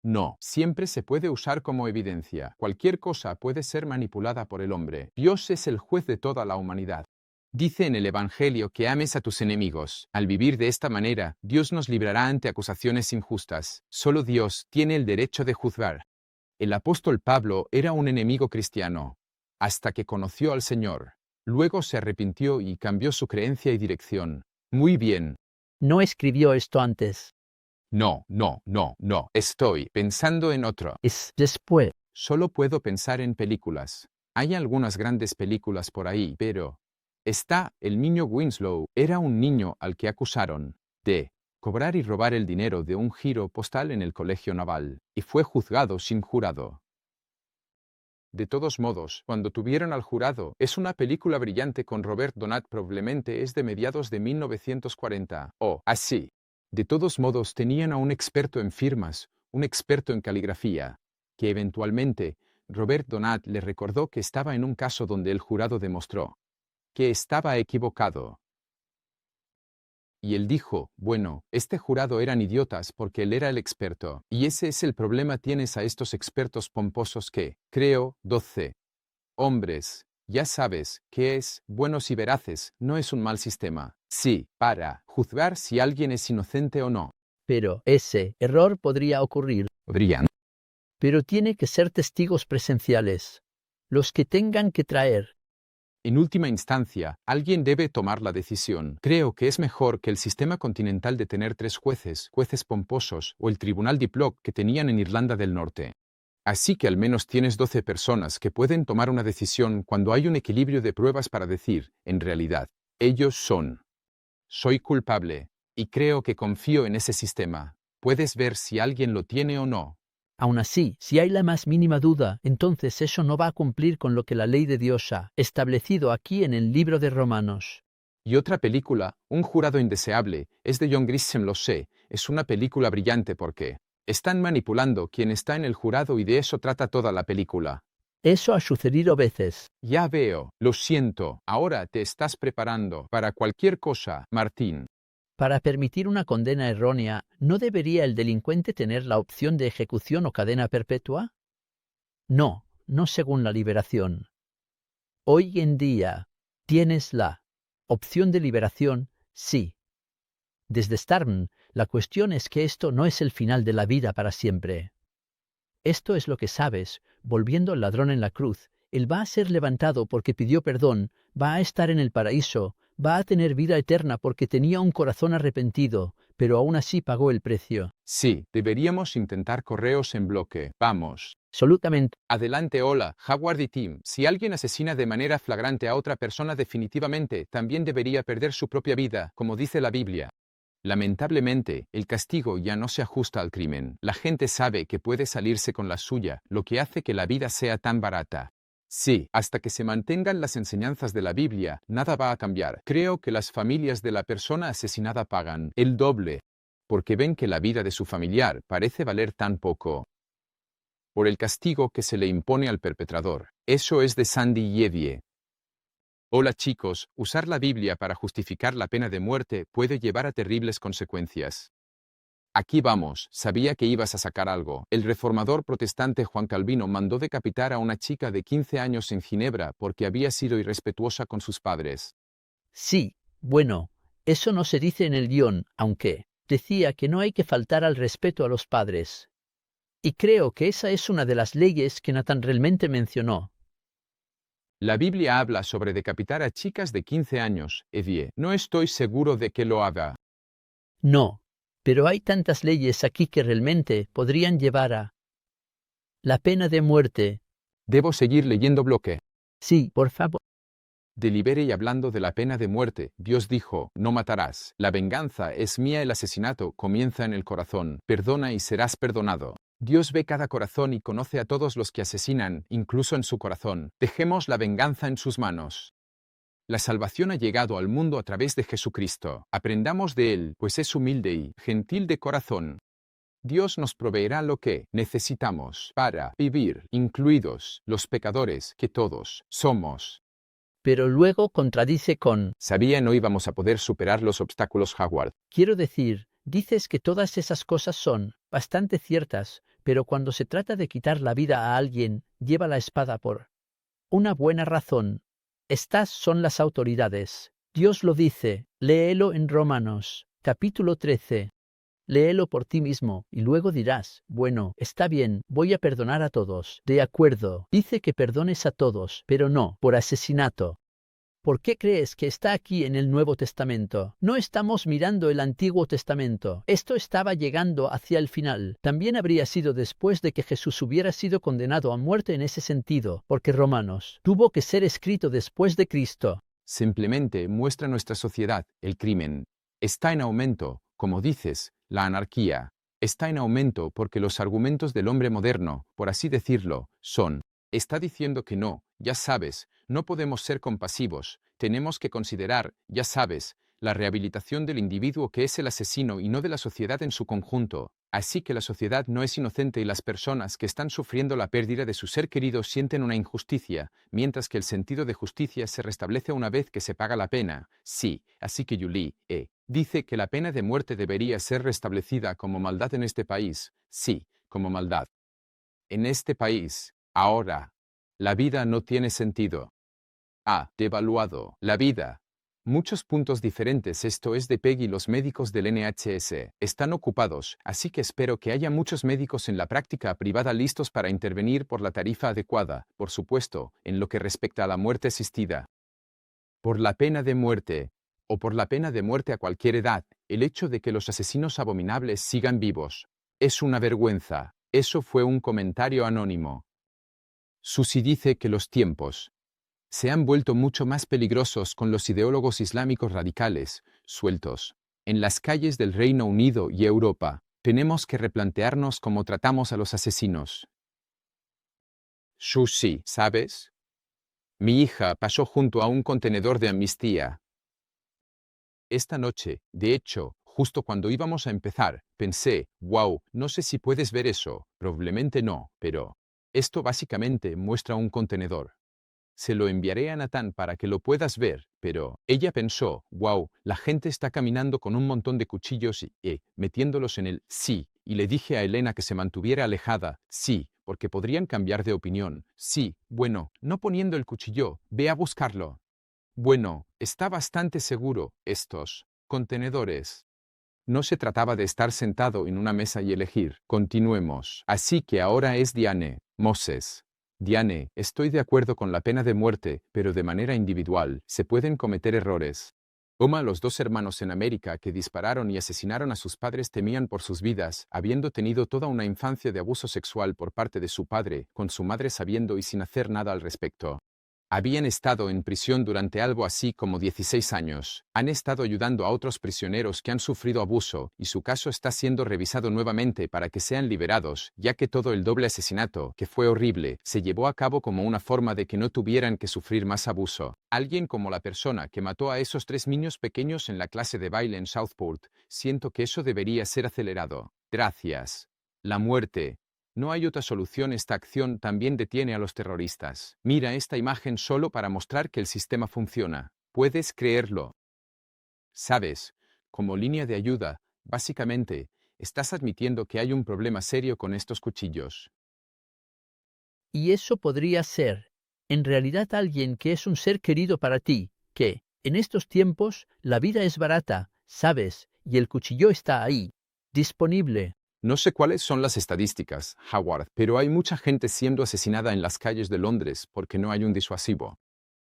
No, siempre se puede usar como evidencia. Cualquier cosa puede ser manipulada por el hombre. Dios es el juez de toda la humanidad. Dice en el Evangelio que ames a tus enemigos. Al vivir de esta manera, Dios nos librará ante acusaciones injustas. Solo Dios tiene el derecho de juzgar. El apóstol Pablo era un enemigo cristiano, hasta que conoció al Señor. Luego se arrepintió y cambió su creencia y dirección. Muy bien. No escribió esto antes. No. Estoy pensando en otro. Es después. Solo puedo pensar en películas. Hay algunas grandes películas por ahí, pero... Está, el niño Winslow era un niño al que acusaron de cobrar y robar el dinero de un giro postal en el colegio naval, y fue juzgado sin jurado. De todos modos, cuando tuvieron al jurado, es una película brillante con Robert Donat, probablemente es de mediados de 1940, o así. De todos modos, tenían a un experto en firmas, un experto en caligrafía, que eventualmente, Robert Donat le recordó que estaba en un caso donde el jurado demostró que estaba equivocado. Y él dijo, bueno, este jurado eran idiotas porque él era el experto. Y ese es el problema, tienes a estos expertos pomposos que, creo, 12 hombres, ya sabes, que es, buenos y veraces, no es un mal sistema. Sí, para juzgar si alguien es inocente o no. Pero ese error podría ocurrir. Podrían. Pero tiene que ser testigos presenciales. Los que tengan que traer. En última instancia, alguien debe tomar la decisión. Creo que es mejor que el sistema continental de tener 3 jueces pomposos, o el tribunal Diplock que tenían en Irlanda del Norte. Así que al menos tienes 12 personas que pueden tomar una decisión cuando hay un equilibrio de pruebas para decir, en realidad, ellos son. Soy culpable, y creo que confío en ese sistema. Puedes ver si alguien lo tiene o no. Aún así, si hay la más mínima duda, entonces eso no va a cumplir con lo que la ley de Dios ha establecido aquí en el libro de Romanos. Y otra película, Un jurado indeseable, es de John Grisham, lo sé, es una película brillante porque están manipulando quien está en el jurado y de eso trata toda la película. Eso ha sucedido veces. Ya veo, lo siento, ahora te estás preparando para cualquier cosa, Martín. Para permitir una condena errónea, ¿no debería el delincuente tener la opción de ejecución o cadena perpetua? No, no según la liberación. Hoy en día, tienes la opción de liberación, sí. Desde Starm, la cuestión es que esto no es el final de la vida para siempre. Esto es lo que sabes, volviendo al ladrón en la cruz, él va a ser levantado porque pidió perdón, va a estar en el paraíso, va a tener vida eterna porque tenía un corazón arrepentido, pero aún así pagó el precio. Sí, deberíamos intentar correos en bloque. Vamos. Absolutamente. Adelante, hola, Howard y Tim. Si alguien asesina de manera flagrante a otra persona, definitivamente también debería perder su propia vida, como dice la Biblia. Lamentablemente, el castigo ya no se ajusta al crimen. La gente sabe que puede salirse con la suya, lo que hace que la vida sea tan barata. Sí, hasta que se mantengan las enseñanzas de la Biblia, nada va a cambiar. Creo que las familias de la persona asesinada pagan el doble, porque ven que la vida de su familiar parece valer tan poco por el castigo que se le impone al perpetrador. Eso es de Sandy Yevie. Hola chicos, usar la Biblia para justificar la pena de muerte puede llevar a terribles consecuencias. Aquí vamos, sabía que ibas a sacar algo. El reformador protestante Juan Calvino mandó decapitar a una chica de 15 años en Ginebra porque había sido irrespetuosa con sus padres. Sí, bueno, eso no se dice en el guión, aunque decía que no hay que faltar al respeto a los padres. Y creo que esa es una de las leyes que Nathan realmente mencionó. La Biblia habla sobre decapitar a chicas de 15 años, Evie. No estoy seguro de que lo haga. No, pero hay tantas leyes aquí que realmente podrían llevar a La pena de muerte. Debo seguir leyendo bloque. Sí, por favor. Delibere y hablando de la pena de muerte, Dios dijo, no matarás. La venganza es mía, el asesinato comienza en el corazón. Perdona y serás perdonado. Dios ve cada corazón y conoce a todos los que asesinan, incluso en su corazón. Dejemos la venganza en sus manos. La salvación ha llegado al mundo a través de Jesucristo. Aprendamos de Él, pues es humilde y gentil de corazón. Dios nos proveerá lo que necesitamos para vivir, incluidos los pecadores que todos somos. Pero luego contradice con, Sabía no íbamos a poder superar los obstáculos, Howard. quiero decir, dices que todas esas cosas son bastante ciertas, pero cuando se trata de quitar la vida a alguien, lleva la espada por una buena razón. Estas son las autoridades. Dios lo dice, léelo en Romanos, capítulo 13. Léelo por ti mismo, y luego dirás, bueno, está bien, voy a perdonar a todos. De acuerdo, dice que perdones a todos, pero no por asesinato. ¿Por qué crees que está aquí en el Nuevo Testamento? No estamos mirando el Antiguo Testamento. Esto estaba llegando hacia el final. También habría sido después de que Jesús hubiera sido condenado a muerte en ese sentido, porque Romanos tuvo que ser escrito después de Cristo. Simplemente muestra nuestra sociedad, el crimen. Está en aumento, como dices, la anarquía. Está en aumento porque los argumentos del hombre moderno, por así decirlo, son. Está diciendo que no, ya sabes, no podemos ser compasivos, tenemos que considerar, ya sabes, la rehabilitación del individuo que es el asesino y no de la sociedad en su conjunto. Así que la sociedad no es inocente y las personas que están sufriendo la pérdida de su ser querido sienten una injusticia, mientras que el sentido de justicia se restablece una vez que se paga la pena. Sí, así que Julie, dice que la pena de muerte debería ser restablecida como maldad en este país. Sí, como maldad. En este país, ahora, la vida no tiene sentido. Ha devaluado la vida. Muchos puntos diferentes. Esto es de Peggy. Los médicos del NHS están ocupados, así que espero que haya muchos médicos en la práctica privada listos para intervenir por la tarifa adecuada, por supuesto, en lo que respecta a la muerte asistida. Por la pena de muerte, o por la pena de muerte a cualquier edad, el hecho de que los asesinos abominables sigan vivos es una vergüenza. Eso fue un comentario anónimo. Susie dice que los tiempos se han vuelto mucho más peligrosos con los ideólogos islámicos radicales, sueltos, en las calles del Reino Unido y Europa. Tenemos que replantearnos cómo tratamos a los asesinos. Susie, ¿sabes? Mi hija pasó junto a un contenedor de amnistía. Esta noche, de hecho, justo cuando íbamos a empezar, pensé, wow, no sé si puedes ver eso, probablemente no, pero esto básicamente muestra un contenedor. Se lo enviaré a Nathan para que lo puedas ver, pero ella pensó, wow, la gente está caminando con un montón de cuchillos y metiéndolos en el sí, y le dije a Elena que se mantuviera alejada, sí, porque podrían cambiar de opinión, sí, bueno, no poniendo el cuchillo, ve a buscarlo. Bueno, está bastante seguro, estos contenedores. No se trataba de estar sentado en una mesa y elegir. Continuemos. Así que ahora es Diane, Moses. Diane, estoy de acuerdo con la pena de muerte, pero de manera individual, se pueden cometer errores. Los dos hermanos en América que dispararon y asesinaron a sus padres temían por sus vidas, habiendo tenido toda una infancia de abuso sexual por parte de su padre, con su madre sabiendo y sin hacer nada al respecto. Habían estado en prisión durante algo así como 16 años. Han estado ayudando a otros prisioneros que han sufrido abuso, y su caso está siendo revisado nuevamente para que sean liberados, ya que todo el doble asesinato, que fue horrible, se llevó a cabo como una forma de que no tuvieran que sufrir más abuso. Alguien como la persona que mató a esos 3 niños pequeños en la clase de baile en Southport, siento que eso debería ser acelerado. Gracias. La muerte. No hay otra solución. Esta acción también detiene a los terroristas. Mira esta imagen solo para mostrar que el sistema funciona. ¿Puedes creerlo? Sabes, como línea de ayuda, básicamente, estás admitiendo que hay un problema serio con estos cuchillos. Y eso podría ser, en realidad, alguien que es un ser querido para ti, que, en estos tiempos, la vida es barata, sabes, y el cuchillo está ahí, disponible. No sé cuáles son las estadísticas, Howard, pero hay mucha gente siendo asesinada en las calles de Londres porque no hay un disuasivo.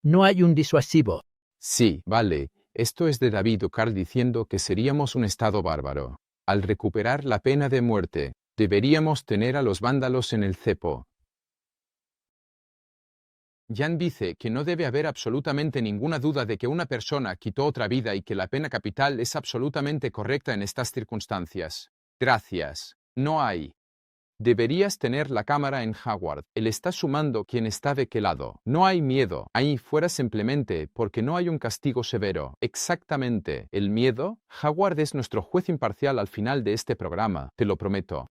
No hay un disuasivo. Sí, vale, esto es de David Ocar diciendo que seríamos un estado bárbaro. Al recuperar la pena de muerte, deberíamos tener a los vándalos en el cepo. Jan dice que no debe haber absolutamente ninguna duda de que una persona quitó otra vida y que la pena capital es absolutamente correcta en estas circunstancias. Gracias. No hay. Deberías tener la cámara en Howard. Él está sumando quién está de qué lado. No hay miedo. Ahí fuera simplemente porque no hay un castigo severo. Exactamente. El miedo. Howard es nuestro juez imparcial al final de este programa. Te lo prometo.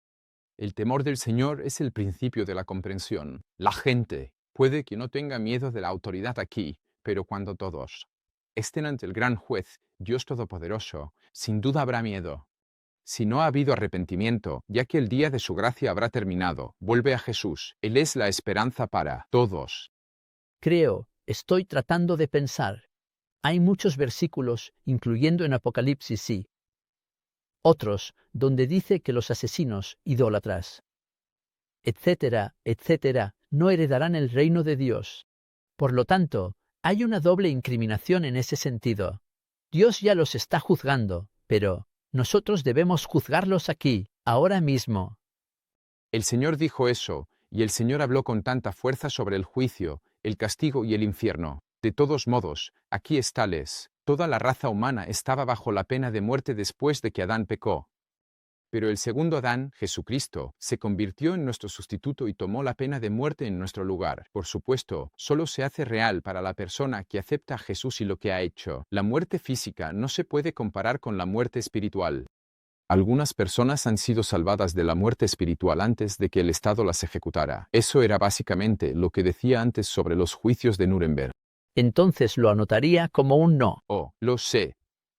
El temor del Señor es el principio de la comprensión. La gente puede que no tenga miedo de la autoridad aquí, pero cuando todos estén ante el gran juez, Dios Todopoderoso, sin duda habrá miedo. Si no ha habido arrepentimiento, ya que el día de su gracia habrá terminado, vuelve a Jesús. Él es la esperanza para todos. Estoy tratando de pensar. Hay muchos versículos, incluyendo en Apocalipsis, sí. Otros, donde dice que los asesinos, idólatras, etcétera, etcétera, no heredarán el reino de Dios. Por lo tanto, hay una doble incriminación en ese sentido. Dios ya los está juzgando, pero nosotros debemos juzgarlos aquí, ahora mismo. El Señor dijo eso, y el Señor habló con tanta fuerza sobre el juicio, el castigo y el infierno. De todos modos, aquí estáles. Toda la raza humana estaba bajo la pena de muerte después de que Adán pecó. Pero el segundo Adán, Jesucristo, se convirtió en nuestro sustituto y tomó la pena de muerte en nuestro lugar. Por supuesto, solo se hace real para la persona que acepta a Jesús y lo que ha hecho. La muerte física no se puede comparar con la muerte espiritual. Algunas personas han sido salvadas de la muerte espiritual antes de que el Estado las ejecutara. Eso era básicamente lo que decía antes sobre los juicios de Nuremberg. Entonces lo anotaría como un no. Oh, lo sé.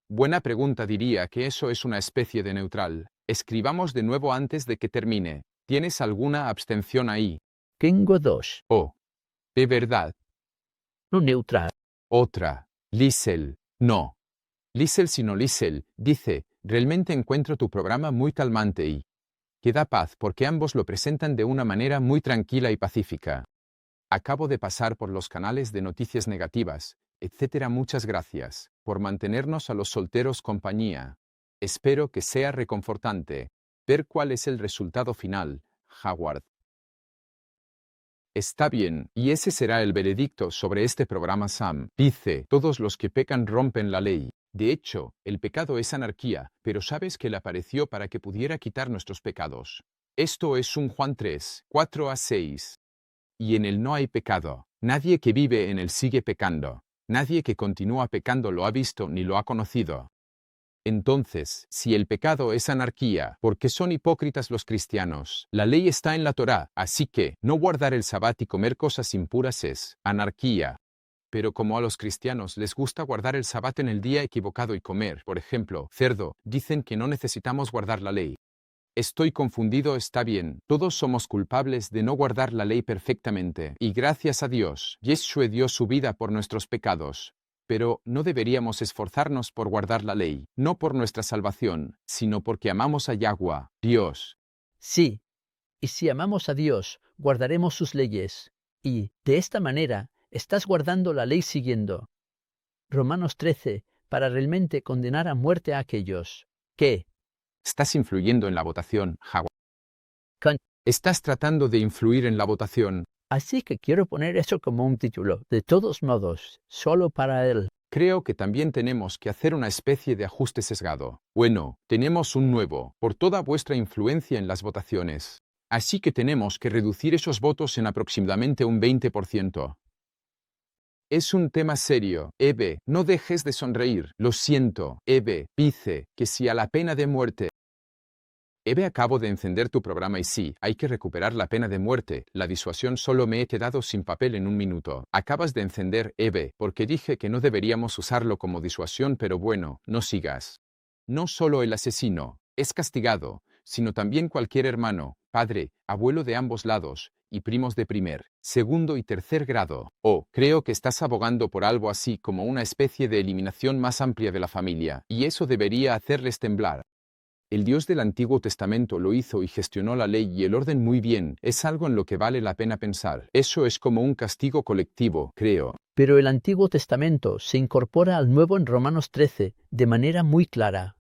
Buena pregunta, diría que eso es una especie de neutral. Escribamos de nuevo antes de que termine. ¿Tienes alguna abstención ahí? Tengo dos. Oh, ¿de verdad? No neutral. Otra. Liesel. No. Liesel sino Liesel, dice, realmente encuentro tu programa muy calmante y que da paz porque ambos lo presentan de una manera muy tranquila y pacífica. Acabo de pasar por los canales de noticias negativas, etcétera. Muchas gracias por mantenernos a los solteros compañía. Espero que sea reconfortante ver cuál es el resultado final, Howard. Está bien, y ese será el veredicto sobre este programa Sam. Dice, todos los que pecan rompen la ley. De hecho, el pecado es anarquía, pero sabes que él apareció para que pudiera quitar nuestros pecados. Esto es un Juan 3, 4-6. Y en él no hay pecado. Nadie que vive en él sigue pecando. Nadie que continúa pecando lo ha visto ni lo ha conocido. Entonces, si el pecado es anarquía, ¿por qué son hipócritas los cristianos? La ley está en la Torá, así que no guardar el sabbat y comer cosas impuras es anarquía. Pero como a los cristianos les gusta guardar el sabbat en el día equivocado y comer, por ejemplo, cerdo, dicen que no necesitamos guardar la ley. Estoy confundido, está bien, todos somos culpables de no guardar la ley perfectamente, y gracias a Dios, Yeshua dio su vida por nuestros pecados. Pero no deberíamos esforzarnos por guardar la ley, no por nuestra salvación, sino porque amamos a Yahweh, Dios. Sí, y si amamos a Dios, guardaremos sus leyes. Y, de esta manera, estás guardando la ley siguiendo Romanos 13, para realmente condenar a muerte a aquellos que Estás influyendo en la votación, Howard. Con- Estás tratando de influir en la votación. Así que quiero poner eso como un título. De todos modos, solo para él. Creo que también tenemos que hacer una especie de ajuste sesgado. Bueno, tenemos un nuevo, por toda vuestra influencia en las votaciones. Así que tenemos que reducir esos votos en aproximadamente un 20%. Es un tema serio. Eve, no dejes de sonreír. Lo siento. Eve, dice que si a la pena de muerte. Eve, acabo de encender tu programa y sí, hay que recuperar la pena de muerte. La disuasión solo me he quedado sin papel en un minuto. Acabas de encender, Eve, porque dije que no deberíamos usarlo como disuasión, pero bueno, no sigas. No solo el asesino es castigado, sino también cualquier hermano, padre, abuelo de ambos lados, y primos de primer, segundo y tercer grado. Oh, creo que estás abogando por algo así como una especie de eliminación más amplia de la familia, y eso debería hacerles temblar. El Dios del Antiguo Testamento lo hizo y gestionó la ley y el orden muy bien. Es algo en lo que vale la pena pensar. Eso es como un castigo colectivo, creo. Pero el Antiguo Testamento se incorpora al Nuevo en Romanos 13 de manera muy clara.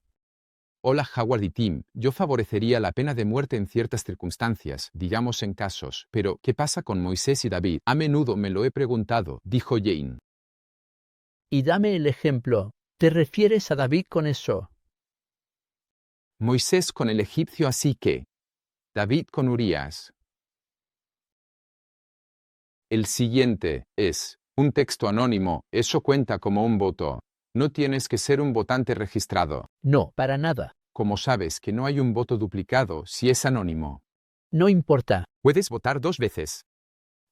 Hola Howard y Tim, yo favorecería la pena de muerte en ciertas circunstancias, digamos en casos, pero ¿qué pasa con Moisés y David? A menudo me lo he preguntado, dijo Jane. Y dame el ejemplo. ¿Te refieres a David con eso? Moisés con el egipcio, así que David con Urías. El siguiente es un texto anónimo, eso cuenta como un voto. No tienes que ser un votante registrado. No, para nada. ¿Cómo sabes que no hay un voto duplicado si es anónimo? No importa. Puedes votar 2 veces.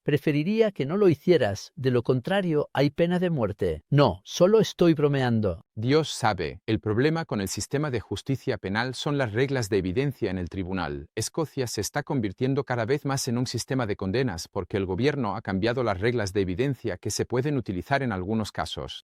Preferiría que no lo hicieras, de lo contrario hay pena de muerte. No, solo estoy bromeando. Dios sabe, el problema con el sistema de justicia penal son las reglas de evidencia en el tribunal. Escocia se está convirtiendo cada vez más en un sistema de condenas porque el gobierno ha cambiado las reglas de evidencia que se pueden utilizar en algunos casos.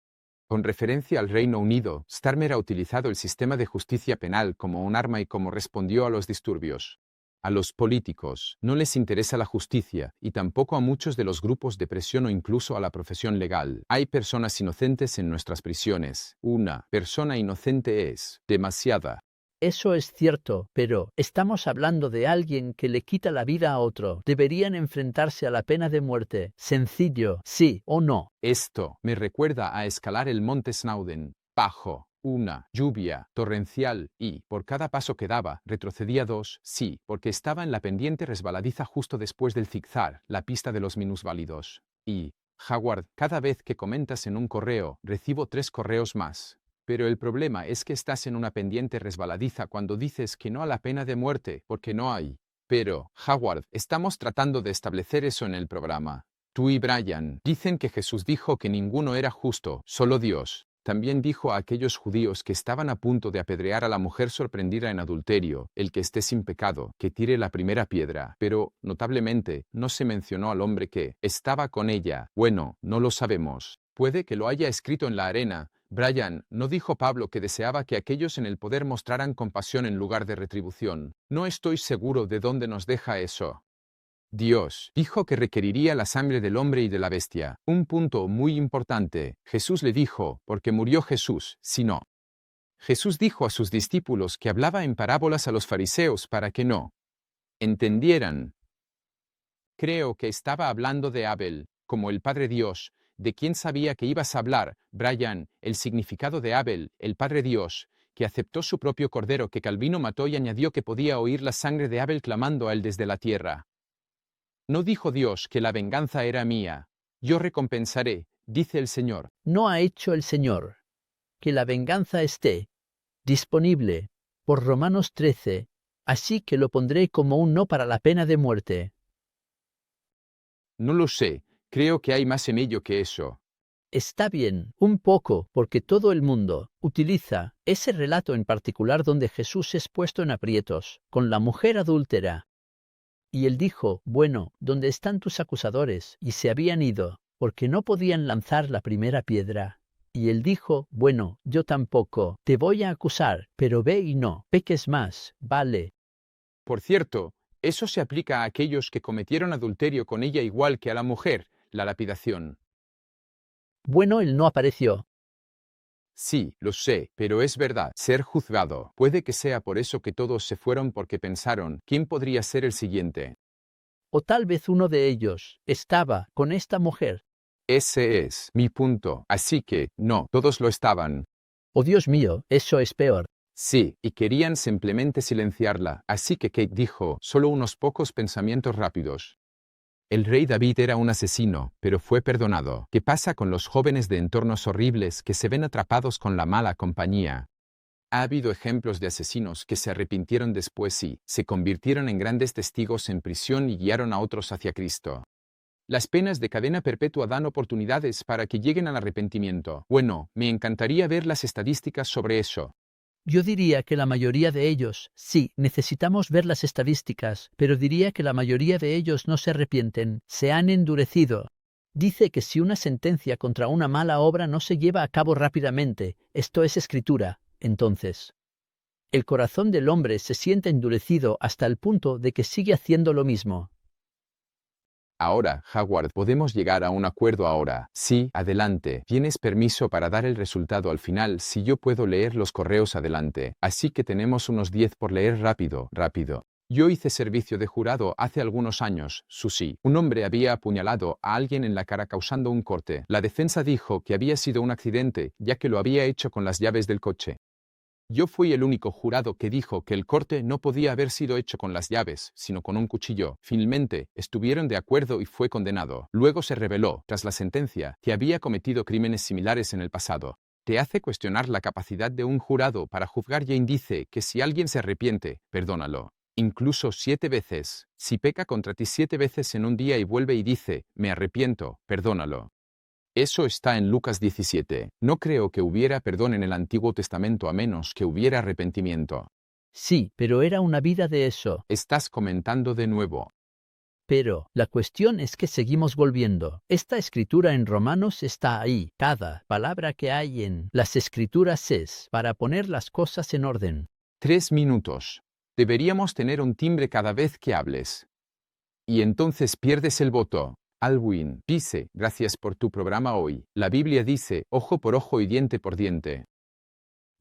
Con referencia al Reino Unido, Starmer ha utilizado el sistema de justicia penal como un arma y como respondió a los disturbios. A los políticos no les interesa la justicia y tampoco a muchos de los grupos de presión o incluso a la profesión legal. Hay personas inocentes en nuestras prisiones. Una persona inocente es demasiada. Eso es cierto, pero estamos hablando de alguien que le quita la vida a otro. Deberían enfrentarse a la pena de muerte. Sencillo, sí o no. Esto me recuerda a escalar el monte Snowdon, bajo una lluvia torrencial y, por cada paso que daba, retrocedía 2, sí, porque estaba en la pendiente resbaladiza justo después del zigzag, la pista de los minusválidos. Y, Howard, cada vez que comentas en un correo, recibo 3 correos más. Pero el problema es que estás en una pendiente resbaladiza cuando dices que no a la pena de muerte, porque no hay. Pero, Howard, estamos tratando de establecer eso en el programa. Tú y Brian dicen que Jesús dijo que ninguno era justo, solo Dios. También dijo a aquellos judíos que estaban a punto de apedrear a la mujer sorprendida en adulterio, el que esté sin pecado, que tire la primera piedra. Pero, notablemente, no se mencionó al hombre que estaba con ella. Bueno, no lo sabemos. Puede que lo haya escrito en la arena. Brian, ¿no dijo Pablo que deseaba que aquellos en el poder mostraran compasión en lugar de retribución? No estoy seguro de dónde nos deja eso. Dios dijo que requeriría la sangre del hombre y de la bestia. Un punto muy importante. Jesús le dijo, porque murió Jesús, si no. Jesús dijo a sus discípulos que hablaba en parábolas a los fariseos para que no entendieran. Creo que estaba hablando de Abel, como el Padre Dios, de quien sabía que ibas a hablar, Brian, el significado de Abel, el Padre Dios, que aceptó su propio cordero que Calvino mató y añadió que podía oír la sangre de Abel clamando a él desde la tierra. No dijo Dios que la venganza era mía. Yo recompensaré, dice el Señor. No ha hecho el Señor. Que la venganza esté disponible por Romanos 13, así que lo pondré como un no para la pena de muerte. No lo sé, creo que hay más en ello que eso. Está bien, un poco, porque todo el mundo utiliza ese relato en particular donde Jesús es puesto en aprietos, con la mujer adúltera. Y él dijo, bueno, ¿dónde están tus acusadores? Y se habían ido, porque no podían lanzar la primera piedra. Y él dijo, bueno, yo tampoco, te voy a acusar, pero ve y no peques más, vale. Por cierto, eso se aplica a aquellos que cometieron adulterio con ella igual que a la mujer, la lapidación. Bueno, él no apareció. Sí, lo sé, pero es verdad, ser juzgado. Puede que sea por eso que todos se fueron porque pensaron, ¿quién podría ser el siguiente? O tal vez uno de ellos estaba con esta mujer. Ese es mi punto. Así que, no, todos lo estaban. Oh Dios mío, eso es peor. Sí, y querían simplemente silenciarla. Así que Kate dijo, solo unos pocos pensamientos rápidos. El rey David era un asesino, pero fue perdonado. ¿Qué pasa con los jóvenes de entornos horribles que se ven atrapados con la mala compañía? Ha habido ejemplos de asesinos que se arrepintieron después y se convirtieron en grandes testigos en prisión y guiaron a otros hacia Cristo. Las penas de cadena perpetua dan oportunidades para que lleguen al arrepentimiento. Bueno, me encantaría ver las estadísticas sobre eso. Yo diría que la mayoría de ellos, sí, necesitamos ver las estadísticas, pero diría que la mayoría de ellos no se arrepienten, se han endurecido. Dice que si una sentencia contra una mala obra no se lleva a cabo rápidamente, esto es escritura, entonces el corazón del hombre se siente endurecido hasta el punto de que sigue haciendo lo mismo. Ahora, Howard, podemos llegar a un acuerdo ahora. Sí, adelante. Tienes permiso para dar el resultado al final si yo puedo leer los correos adelante. Así que tenemos unos 10 por leer rápido. Yo hice servicio de jurado hace algunos años, Susie. Un hombre había apuñalado a alguien en la cara causando un corte. La defensa dijo que había sido un accidente, ya que lo había hecho con las llaves del coche. Yo fui el único jurado que dijo que el corte no podía haber sido hecho con las llaves, sino con un cuchillo. Finalmente, estuvieron de acuerdo y fue condenado. Luego se reveló, tras la sentencia, que había cometido crímenes similares en el pasado. Te hace cuestionar la capacidad de un jurado para juzgar. Jane dice que si alguien se arrepiente, perdónalo. Incluso 7 veces. Si peca contra ti 7 veces en un día y vuelve y dice, me arrepiento, perdónalo. Eso está en Lucas 17. No creo que hubiera perdón en el Antiguo Testamento a menos que hubiera arrepentimiento. Sí, pero era una vida de eso. Estás comentando de nuevo. Pero la cuestión es que seguimos volviendo. Esta escritura en Romanos está ahí. Cada palabra que hay en las escrituras es para poner las cosas en orden. 3 minutos. Deberíamos tener un timbre cada vez que hables. Y entonces pierdes el voto. Alwyn dice, gracias por tu programa hoy. La Biblia dice, ojo por ojo y diente por diente.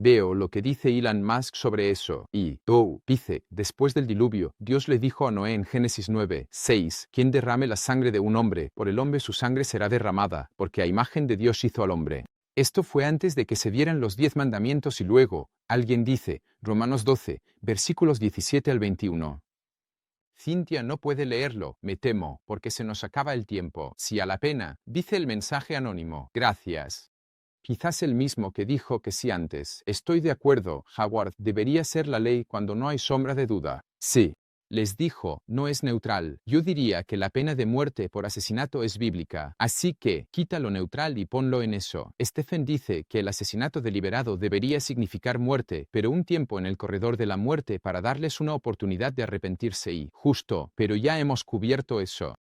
Veo lo que dice Elon Musk sobre eso. Y, dice, después del diluvio, Dios le dijo a Noé en Génesis 9:6, quien derrame la sangre de un hombre, por el hombre su sangre será derramada, porque a imagen de Dios hizo al hombre. Esto fue antes de que se dieran los 10 mandamientos y luego, alguien dice, Romanos 12, versículos 17 al 21. Cynthia no puede leerlo, me temo, porque se nos acaba el tiempo. Sí a la pena, dice el mensaje anónimo. Gracias. Quizás el mismo que dijo que sí antes. Estoy de acuerdo, Howard, debería ser la ley cuando no hay sombra de duda. Sí. Les dijo, no es neutral. Yo diría que la pena de muerte por asesinato es bíblica. Así que, quita lo neutral y ponlo en eso. Stephen dice que el asesinato deliberado debería significar muerte, pero un tiempo en el corredor de la muerte para darles una oportunidad de arrepentirse y, justo, pero ya hemos cubierto eso.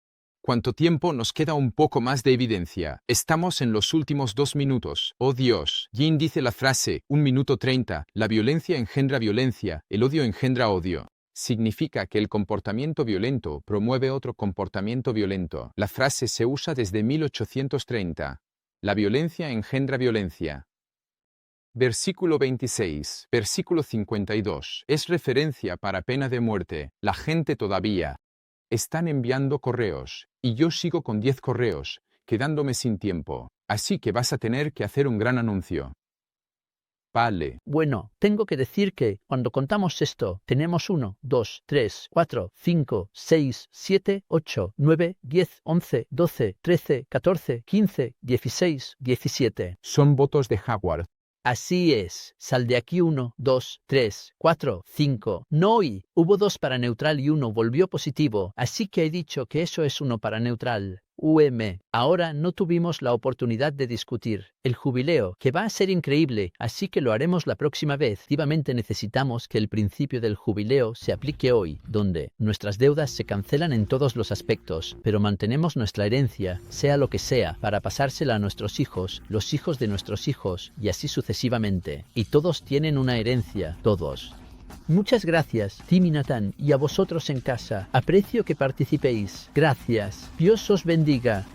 ¿Cuánto tiempo nos queda? Un poco más de evidencia. Estamos en los últimos 2 minutos. Oh Dios. Jean dice la frase, 1 minuto 30, la violencia engendra violencia, el odio engendra odio. Significa que el comportamiento violento promueve otro comportamiento violento. La frase se usa desde 1830. La violencia engendra violencia. Versículo 26, versículo 52. Es referencia para pena de muerte. La gente todavía están enviando correos, y yo sigo con 10 correos, quedándome sin tiempo. Así que vas a tener que hacer un gran anuncio. Vale. Bueno, tengo que decir que, cuando contamos esto, tenemos 1, 2, 3, 4, 5, 6, 7, 8, 9, 10, 11, 12, 13, 14, 15, 16, 17. Son votos de Howard. Así es. Sal de aquí 1, 2, 3, 4, 5. No y hubo 2 para neutral y 1 volvió positivo, así que he dicho que eso es 1 para neutral. Ahora no tuvimos la oportunidad de discutir el jubileo, que va a ser increíble, así que lo haremos la próxima vez. Efectivamente necesitamos que el principio del jubileo se aplique hoy, donde nuestras deudas se cancelan en todos los aspectos, pero mantenemos nuestra herencia, sea lo que sea, para pasársela a nuestros hijos, los hijos de nuestros hijos, y así sucesivamente. Y todos tienen una herencia, todos. Muchas gracias, Tim y Nathan, y a vosotros en casa. Aprecio que participéis. Gracias. Dios os bendiga.